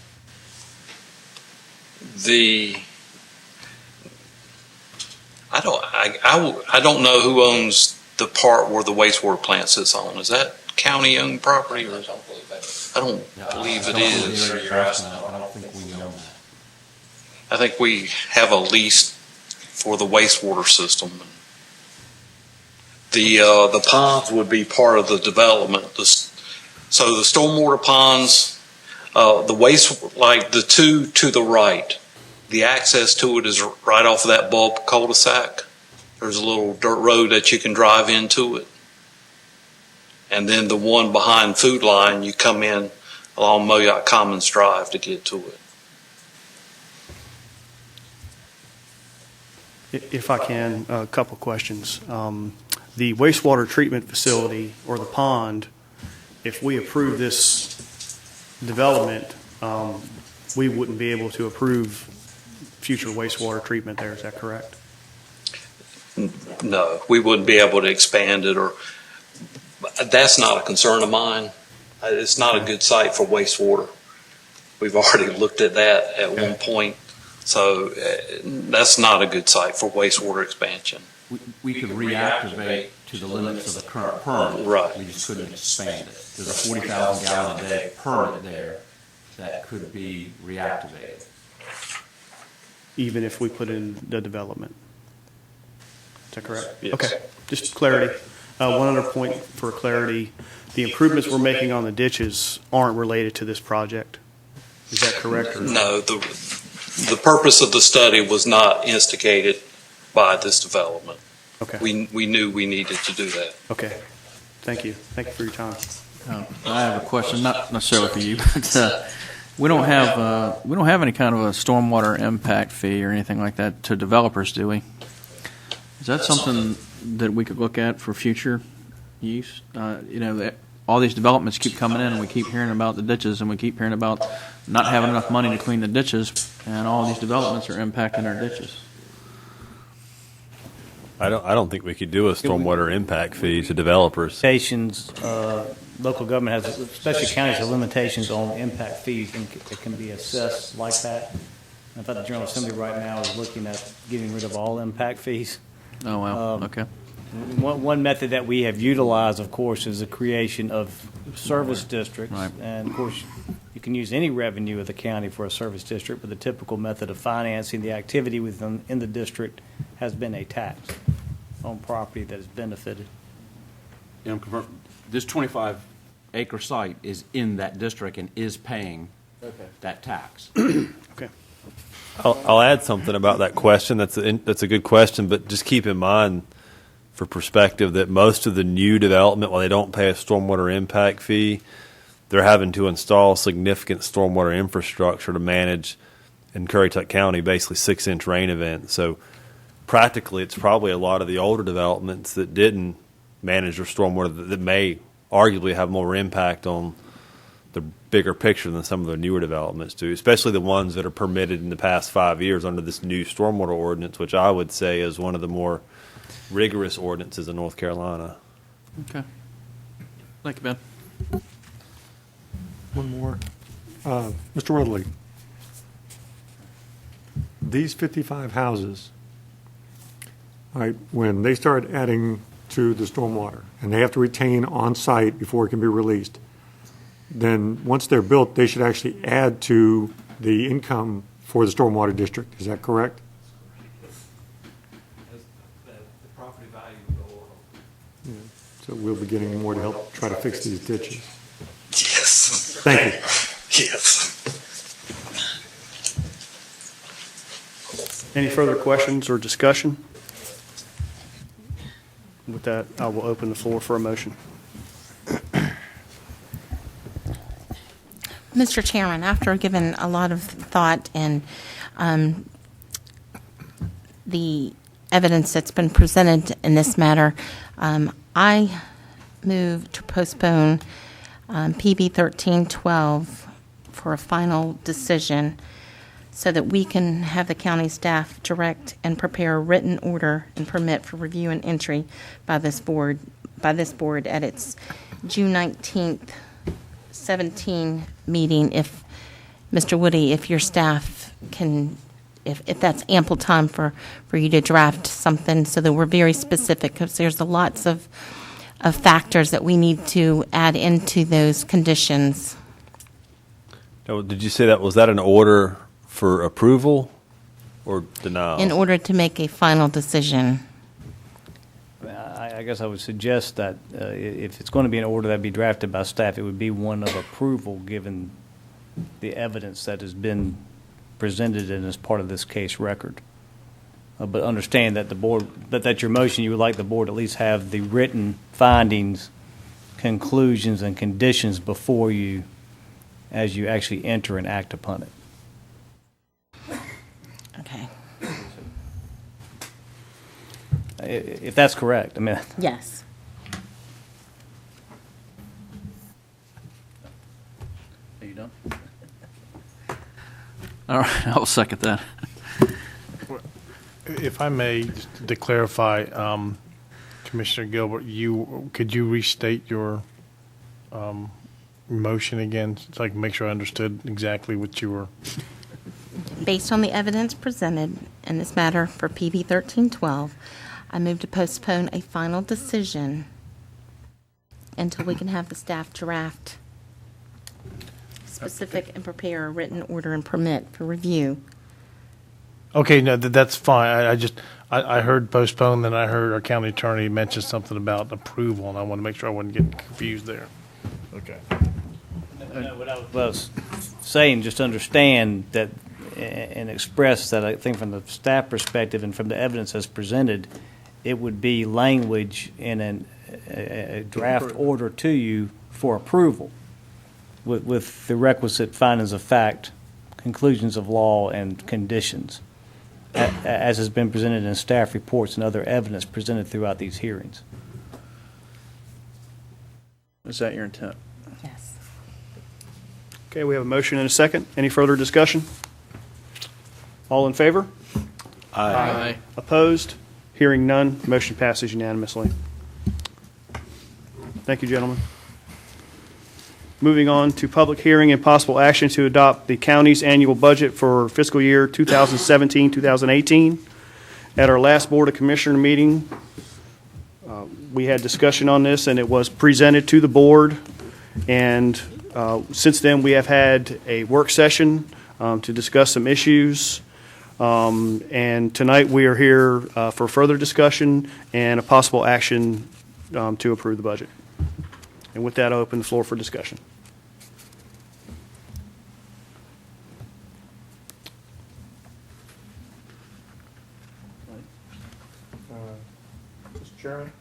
I don't know who owns the part where the wastewater plant sits on. Is that county-owned property? Or I don't believe it is. I don't think we know that. I think we have a lease for the wastewater system. The ponds would be part of the development. So the stormwater ponds, the waste, like the two to the right, the access to it is right off of that bulb cul-de-sac. There's a little dirt road that you can drive into it. And then the one behind Food Line, you come in along Moyock Commons Drive to get to it. If I can, a couple questions. The wastewater treatment facility or the pond, if we approve this development, we wouldn't be able to approve future wastewater treatment there. Is that correct? No, we wouldn't be able to expand it, or that's not a concern of mine. It's not a good site for wastewater. We've already looked at that at one point. So that's not a good site for wastewater expansion. We could reactivate to the limits of the current permit. Right. We just couldn't expand it. There's a 40,000 gallon a day permit there that could be reactivated. Even if we put in the development. Is that correct? Yes. Okay, just clarity. One other point for clarity, the improvements we're making on the ditches aren't related to this project. Is that correct? Or No, the purpose of the study was not instigated by this development. Okay. We knew we needed to do that. Okay. Thank you. Thank you for your time. I have a question, not necessarily for you, but we don't have any kind of a stormwater impact fee or anything like that to developers, do we? Is that something that we could look at for future use? All these developments keep coming in, and we keep hearing about the ditches, and we keep hearing about not having enough money to clean the ditches, and all these developments are impacting our ditches. I don't think we could do a stormwater impact fee to developers. Limitations, local government has, especially counties, have limitations on impact fees that can be assessed like that. I thought the General Assembly right now is looking at getting rid of all impact fees. Oh, wow. Okay. One method that we have utilized, of course, is the creation of service districts. Right. And, of course, you can use any revenue of the county for a service district, but the typical method of financing the activity within the district has been a tax on property that has benefited. This 25-acre site is in that district and is paying that tax. Okay. I'll add something about that question. That's a good question, but just keep in mind, for perspective, that most of the new development, while they don't pay a stormwater impact fee, they're having to install significant stormwater infrastructure to manage, in Currituck County, basically 6-inch rain events. So practically, it's probably a lot of the older developments that didn't manage their stormwater that may arguably have more impact on the bigger picture than some of the newer developments do, especially the ones that are permitted in the past 5 years under this new stormwater ordinance, which I would say is one of the more rigorous ordinances in North Carolina. Okay. Thank you, Ben. One more. Mr. Weatherly. these 55 houses, all right, when they start adding to the stormwater, and they have to retain on-site before it can be released, then once they're built, they should actually add to the income for the stormwater district. Is that correct? The property value will go up. Yeah. So we'll be getting more to help try to fix these ditches. Yes. Thank you. Yes. Any further questions or discussion? With that, I will open the floor for a motion. Mr. Chairman, after giving a lot of thought and the evidence that's been presented in this matter, I move to postpone PB 1312 for a final decision so that we can have the county staff direct and prepare a written order and permit for review and entry by this board at its June 19th 17 meeting. If Mr. Woody, if your staff can, if that's ample time for you to draft something so that we're very specific, because there's lots of factors that we need to add into those conditions. Now, did you say that was that an order for approval or denial? In order to make a final decision. I guess I would suggest that if it's going to be an order that be drafted by staff, it would be one of approval, given the evidence that has been presented and as part of this case record. But understand that the board, that your motion, you would like the board at least have the written findings, conclusions, and conditions before you, as you actually enter and act upon it. Okay. If that's correct, I mean. Yes. Are you done? All right, I'll second that. If I may, just to clarify, Commissioner Gilbert, could you restate your motion again, so I can make sure I understood exactly what you were? Based on the evidence presented in this matter for PB 1312, I move to postpone a final decision until we can have the staff draft specific and prepare a written order and permit for review. Okay, no, that's fine. I heard postpone, then I heard our county attorney mention something about approval, and I want to make sure I wasn't getting confused there. Okay. What I was saying, just understand that and express that I think from the staff perspective and from the evidence as presented, it would be language in a draft order to you for approval with the requisite findings of fact, conclusions of law, and conditions, as has been presented in staff reports and other evidence presented throughout these hearings. Is that your intent? Yes. Okay, we have a motion and a second. Any further discussion? All in favor? Aye. Opposed? Hearing none, motion passes unanimously. Thank you, gentlemen. Moving on to public hearing and possible action to adopt the county's annual budget for fiscal year 2017-2018. At our last Board of Commissioner meeting, we had discussion on this, and it was presented to the board. And since then, we have had a work session to discuss some issues. And tonight, we are here for further discussion and a possible action to approve the budget. And with that, I'll open the floor for discussion. Mr. Chairman?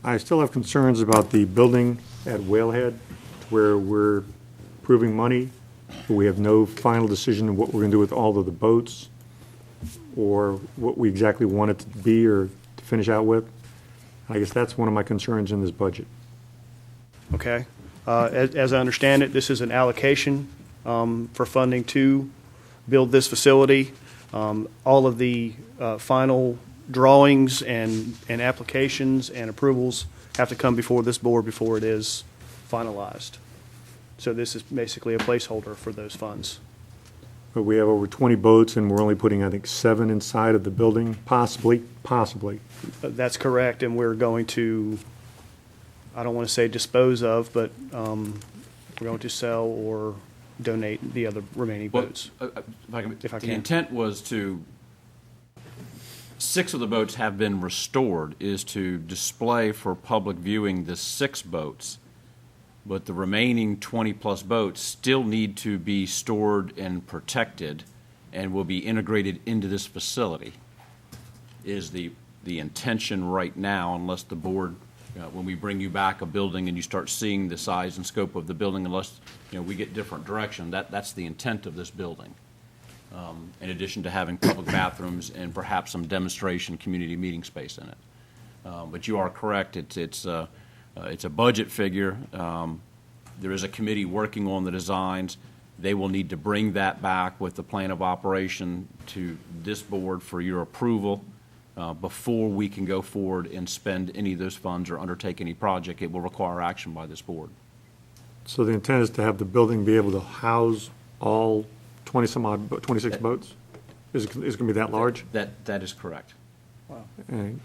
I still have concerns about the building at Whalehead, where we're approving money, but we have no final decision of what we're going to do with all of the boats or what we exactly want it to be or to finish out with. I guess that's one of my concerns in this budget. Okay. As I understand it, this is an allocation for funding to build this facility. All of the final drawings and applications and approvals have to come before this board before it is finalized. So this is basically a placeholder for those funds. but we have over 20 boats, and we're only putting, I think, 7 inside of the building, possibly. That's correct, and we're going to, I don't want to say dispose of, but we're going to sell or donate the other remaining boats. If I The can. intent was to, 6 of the boats have been restored, is to display for public viewing the 6 boats. But the remaining 20-plus boats still need to be stored and protected and will be integrated into this facility, is the intention right now, unless the board, when we bring you back a building and you start seeing the size and scope of the building, unless, we get different direction, that's the intent of this building. In addition to having public bathrooms and perhaps some demonstration community meeting space in it. But you are correct, it's a budget figure. There is a committee working on the designs. They will need to bring that back with the plan of operation to this board for your approval before we can go forward and spend any of those funds or undertake any project. It will require action by this board. So the intent is to have the building be able to house all 26 boats? Is it going to be that large? That is correct. And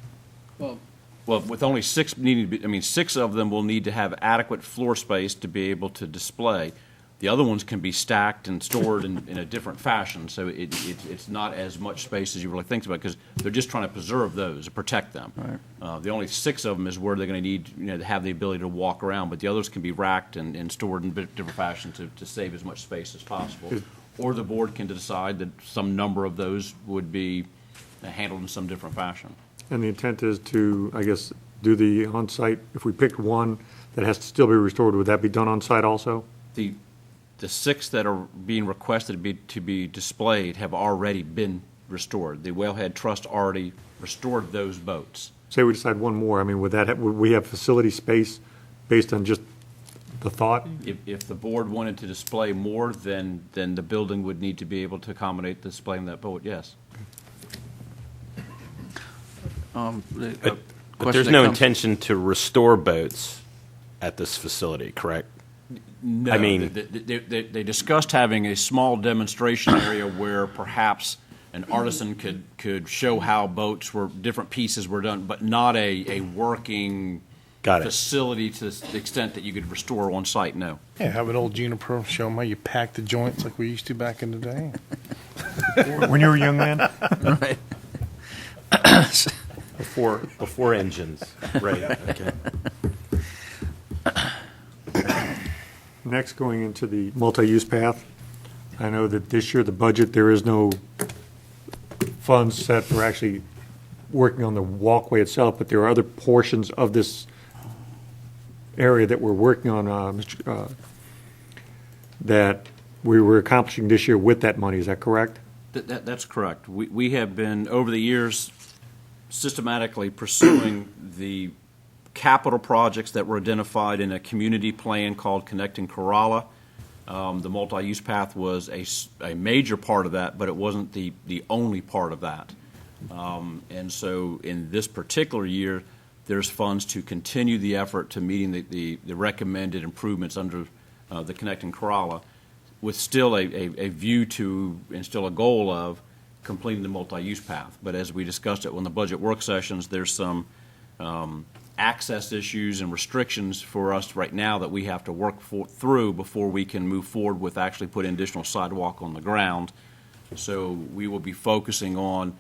Well, with only 6 needing to be, 6 of them will need to have adequate floor space to be able to display. The other ones can be stacked and stored in a different fashion, so it's not as much space as you really think about, because they're just trying to preserve those, protect them. Right. The only 6 of them is where they're going to need, to have the ability to walk around, but the others can be racked and stored in different fashions to save as much space as possible. Or the board can decide that some number of those would be handled in some different fashion. the intent is to, I guess, do the on-site, if we picked one that has to still be restored, would that be done on-site also? The 6 that are being requested to be displayed have already been restored. The Whalehead Trust already restored those boats. Say we decide one more, would we have facility space based on just the thought? If the board wanted to display more, then the building would need to be able to accommodate displaying that boat, yes. But there's no intention to restore boats at this facility, correct? No, they discussed having a small demonstration area where perhaps an artisan could show how different pieces were done, but not a working facility to the extent that you could restore on site, no. Yeah, have an old Juniper, show them how you pack the joints like we used to back in the day. When you were a young man? Right. Before engines, right, okay. Next, going into the multi-use path, I know that this year, the budget, there is no funds set for actually working on the walkway itself, but there are other portions of this area that we're working on, that we were accomplishing this year with that money. Is that correct? That's correct. We have been, over the years, systematically pursuing the capital projects that were identified in a community plan called Connecting Corolla. The multi-use path was a major part of that, but it wasn't the only part of that. And so in this particular year, there's funds to continue the effort to meeting the recommended improvements under the Connecting Corolla, with still a view to and still a goal of completing the multi-use path. But as we discussed it on the budget work sessions, there's some access issues and restrictions for us right now that we have to work through before we can move forward with actually putting additional sidewalk on the ground. So we will be focusing on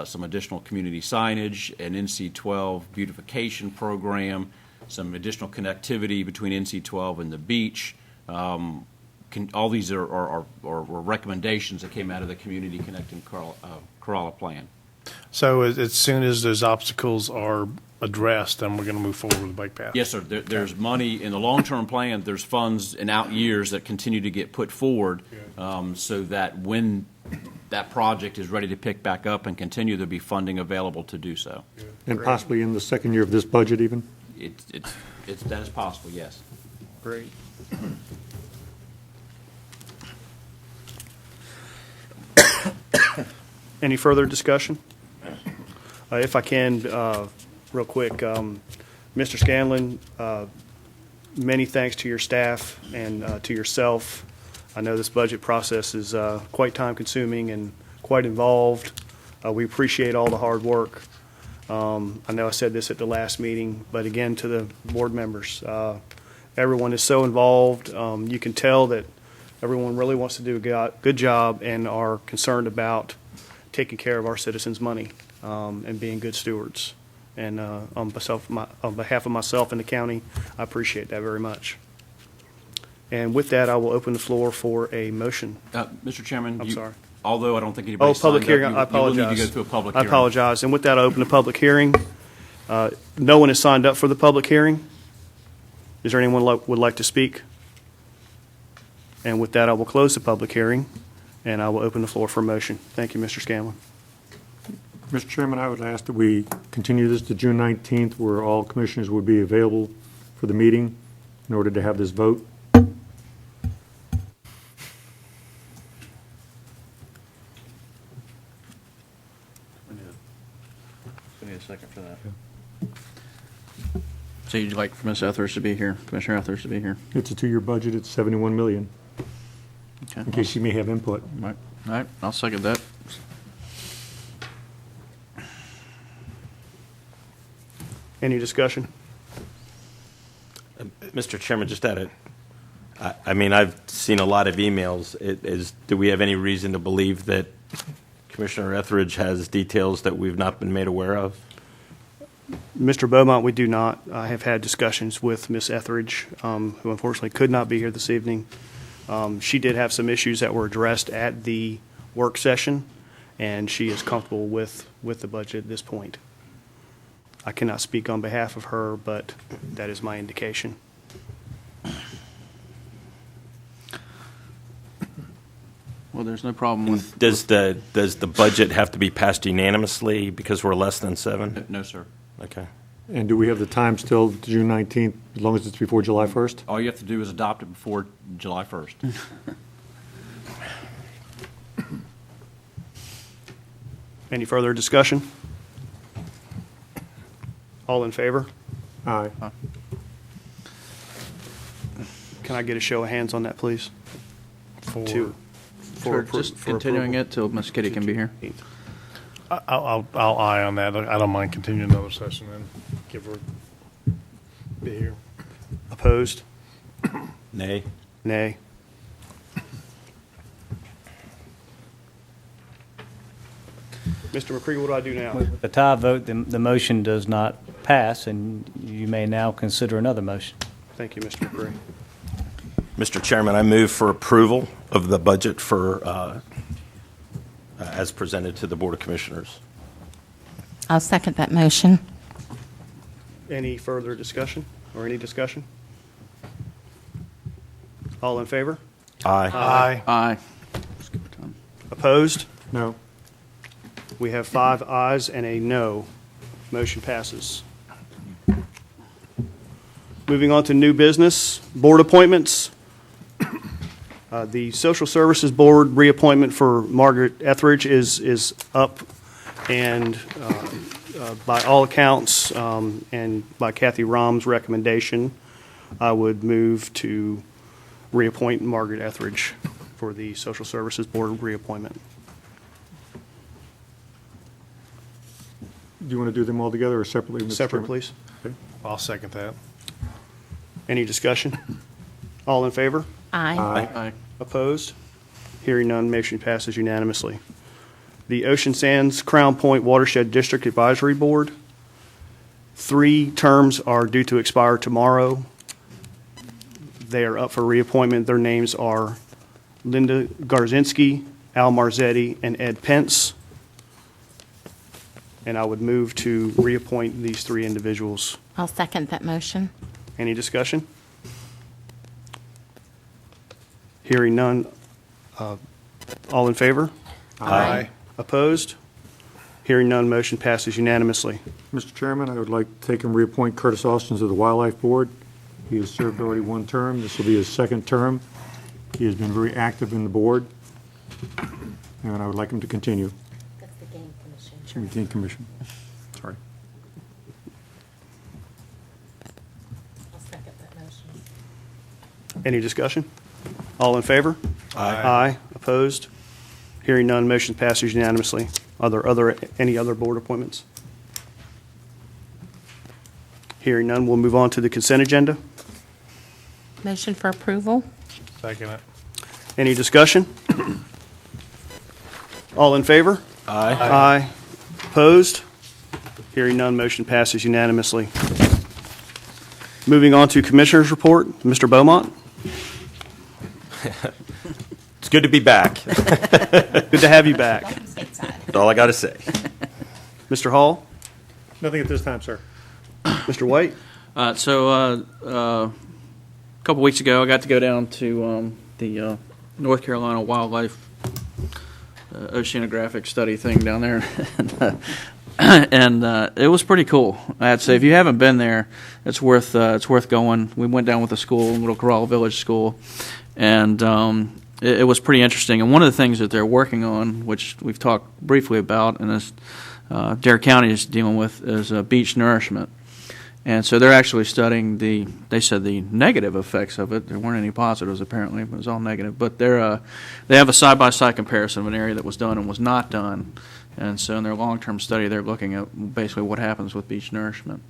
some additional community signage, an NC-12 beautification program, some additional connectivity between NC-12 and the beach. All these are recommendations that came out of the Community Connecting Corolla Plan. So as soon as those obstacles are addressed, then we're going to move forward with the bike path? Yes, sir. There's money in the long-term plan. There's funds in out years that continue to get put forward so that when that project is ready to pick back up and continue, there'll be funding available to do so. And possibly in the second year of this budget even? That is possible, yes. Great. Any further discussion? If I can, real quick, Mr. Scanlon, many thanks to your staff and to yourself. I know this budget process is quite time-consuming and quite involved. We appreciate all the hard work. I know I said this at the last meeting, but again, to the board members, everyone is so involved. You can tell that everyone really wants to do a good job and are concerned about taking care of our citizens' money and being good stewards. And on behalf of myself and the county, I appreciate that very much. And with that, I will open the floor for a motion. Mr. Chairman, I'm sorry. Although I don't think anybody Public hearing. I you will apologize. need to go through a public I hearing. apologize. And with that, I open the public hearing. No one has signed up for the public hearing. Is there anyone would like to speak? And with that, I will close the public hearing, and I will open the floor for a motion. Thank you, Mr. Scanlon. Mr. Chairman, I would ask that we continue this to June 19th, where all commissioners would be available for the meeting in order to have this vote. We need a second for that. So you'd like for Ms. Etheridge to be here, Commissioner Etheridge to be here? It's a 2-year budget, it's $71 million, Okay. in case you may have input. All right, I'll second that. Any discussion? Mr. Chairman, just add it. I mean, I've seen a lot of emails. Do we have any reason to believe that Commissioner Etheridge has details that we've not been made aware of? Mr. Beaumont, we do not. I have had discussions with Ms. Etheridge, who unfortunately could not be here this evening. She did have some issues that were addressed at the work session, and she is comfortable with the budget at this point. I cannot speak on behalf of her, but that is my indication. Well, there's no problem with. Does the budget have to be passed unanimously because we're less than 7? No, sir. Okay. And do we have the time still, June 19th, as long as it's before July 1st? All you have to do is adopt it before July 1st. Any further discussion? All in favor? Aye. Can I get a show of hands on that, please? For just continuing it till Ms. Kitty can be here. I'll eye on that. I don't mind continuing another session and give her, be here. Opposed? Nay. Nay. Mr. McCree, what do I do now? With the tie vote, the motion does not pass, and you may now consider another motion. Thank you, Mr. McCree. Mr. Chairman, I move for approval of the budget for as presented to the Board of Commissioners. I'll second that motion. Any further discussion or any discussion? All in favor? Aye. Aye. Opposed? No. We have 5 ayes and a no. Motion passes. Moving on to new business, board appointments. The Social Services Board reappointment for Margaret Etheridge is up, and by all accounts, and by Kathy Rom's recommendation, I would move to reappoint Margaret Etheridge for the Social Services Board reappointment. Do you want to do them all together or separately? Mr. Separate, Chairman? please. Okay. I'll second that. Any discussion? All in favor? Aye. Aye. Opposed? Hearing none, motion passes unanimously. The Ocean Sands Crown Point Watershed District Advisory Board. 3 terms are due to expire tomorrow. They are up for reappointment. Their names are Linda Garzinski, Al Marzetti, and Ed Pence. And I would move to reappoint these 3 individuals. I'll second that motion. Any discussion? Hearing none. All in favor? Aye. Opposed? Hearing none, motion passes unanimously. Mr. Chairman, I would like to take and reappoint Curtis Austin to the Wildlife Board. He has served already 1 term. This will be his 2nd term. He has been very active in the board, and I would like him to continue. That's the Game Commission. Excuse me, Game Commission. Sorry. I'll second that motion. Any discussion? All in favor? Aye. Opposed? Hearing none, motion passes unanimously. Are there any other board appointments? Hearing none, we'll move on to the consent agenda. Motion for approval? Second it. Any discussion? All in favor? Aye. Aye. Opposed? Hearing none, motion passes unanimously. Moving on to Commissioners' Report, Mr. Beaumont. It's good to be back. Good to have you back. That's all I got to say. Mr. Hall, Nothing at this time, sir. Mr. White. A couple weeks ago, I got to go down to the North Carolina Wildlife oceanographic study thing down there, and it was pretty cool. I'd say if you haven't been there, it's worth going. We went down with a school, Little Corolla Village School, and it was pretty interesting. And one of the things that they're working on, which we've talked briefly about, and as Dare County is dealing with, is beach nourishment. And so they're actually studying they said the negative effects of it. There weren't any positives apparently, but it was all negative. But they have a side-by-side comparison of an area that was done and was not done. And so in their long-term study, they're looking at basically what happens with beach nourishment.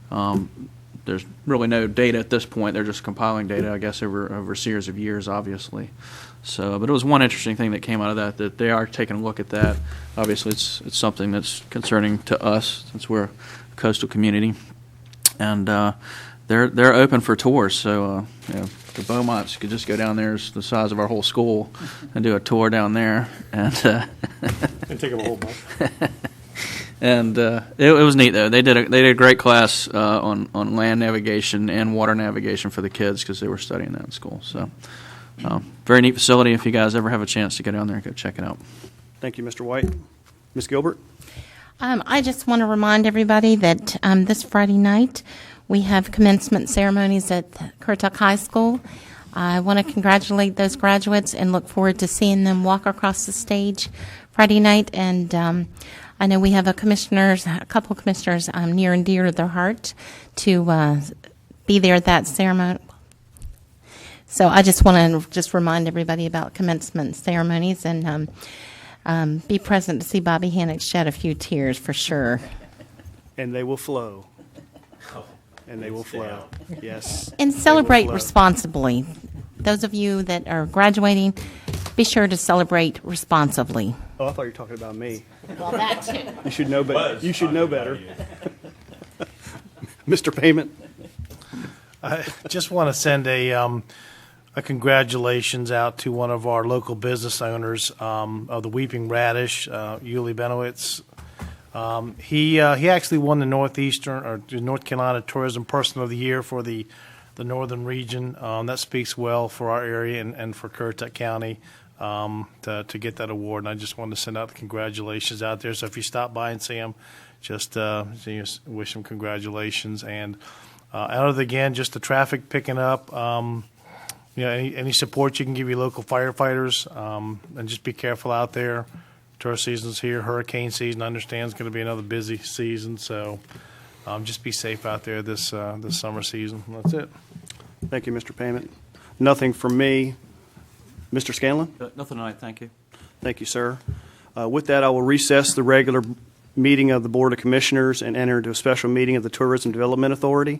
There's really no data at this point. They're just compiling data, I guess, over a series of years, obviously. So, but it was one interesting thing that came out of that they are taking a look at that. Obviously, it's something that's concerning to us since we're a coastal community. And they're open for tours, so the Beaumonts could just go down there. It's the size of our whole school, and do a tour down there, and take them a whole bunch. And it was neat though. They did a great class on land navigation and water navigation for the kids because they were studying that in school. So very neat facility. If you guys ever have a chance to go down there, go check it out. Thank you, Mr. White. Ms. Gilbert. I just want to remind everybody that this Friday night we have commencement ceremonies at Currituck High School. I want to congratulate those graduates and look forward to seeing them walk across the stage Friday night. And I know we have a couple of commissioners near and dear to their heart to be there at that ceremony. So I just want to remind everybody about commencement ceremonies and be present to see Bobby Hannock shed a few tears for sure. And they will flow. And they will flow. Yes. And celebrate responsibly. Those of you that are graduating, be sure to celebrate responsibly. Oh, I thought you were talking about me. Well, that too. You should know better. You should know better. Mr. Payment. I just want to send a congratulations out to one of our local business owners of the Weeping Radish, Yuli Benowitz. He actually won the North Carolina Tourism Person of the Year for the northern region. That speaks well for our area and for Currituck County to get that award. And I just wanted to send out the congratulations out there. So if you stop by and see him, just wish him congratulations. And again, just the traffic picking up. Any support you can give your local firefighters, and just be careful out there. Tourist season's here, hurricane season. I understand is going to be another busy season, so just be safe out there this summer season. That's it. Thank you, Mr. Payment. Nothing from me. Mr. Scanlon? Nothing tonight, thank you. Thank you, sir. With that, I will recess the regular meeting of the Board of Commissioners and enter into a special meeting of the Tourism Development Authority.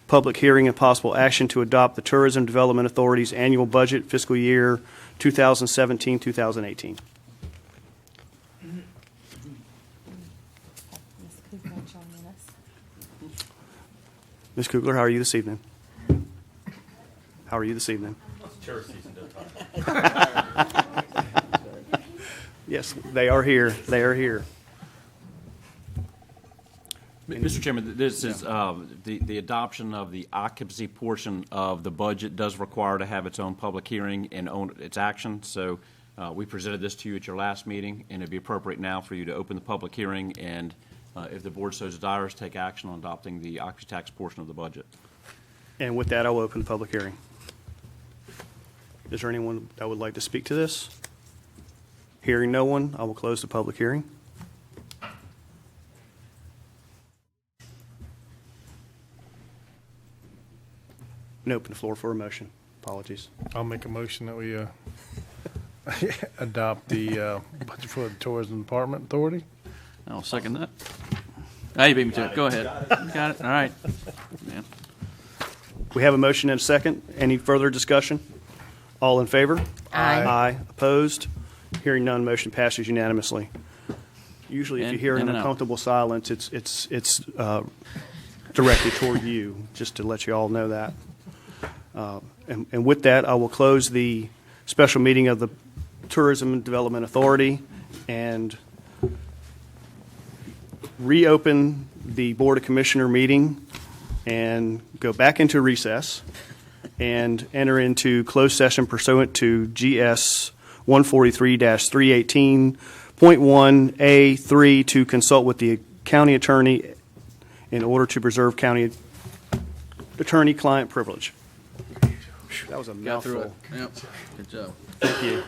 Public hearing and possible action to adopt the Tourism Development Authority's annual budget fiscal year 2017-2018. Ms. Kugler, how are you this evening? How are you this evening? Tourist season does Yes, they are here. They are here. Mr. Chairman, this is the adoption of the occupancy portion of the budget does require to have its own public hearing and own its action. So we presented this to you at your last meeting, and it'd be appropriate now for you to open the public hearing and, if the board so desires, take action on adopting the occupancy tax portion of the budget. And with that, I will open the public hearing. Is there anyone that would like to speak to this? Hearing no one, I will close the public hearing. And open the floor for a motion. Apologies. I'll make a motion that we adopt the budget for the Tourism Department Authority. I'll second that. Ah, you beat me to it. Go ahead. Got it. All right. Man. We have a motion and a second. Any further discussion? All in favor? Aye. Aye. Opposed? Hearing none, motion passes unanimously. Usually, if you hear an In and out. uncomfortable silence, it's directed toward you, just to let you all know that. And with that, I will close the special meeting of the Tourism and Development Authority and reopen the Board of Commissioner meeting and go back into recess and enter into closed session pursuant to GS 143-318.1A3 to consult with the county attorney in order to preserve county attorney-client privilege. That was a Got through it. mouthful. Yep. Good job. Thank you.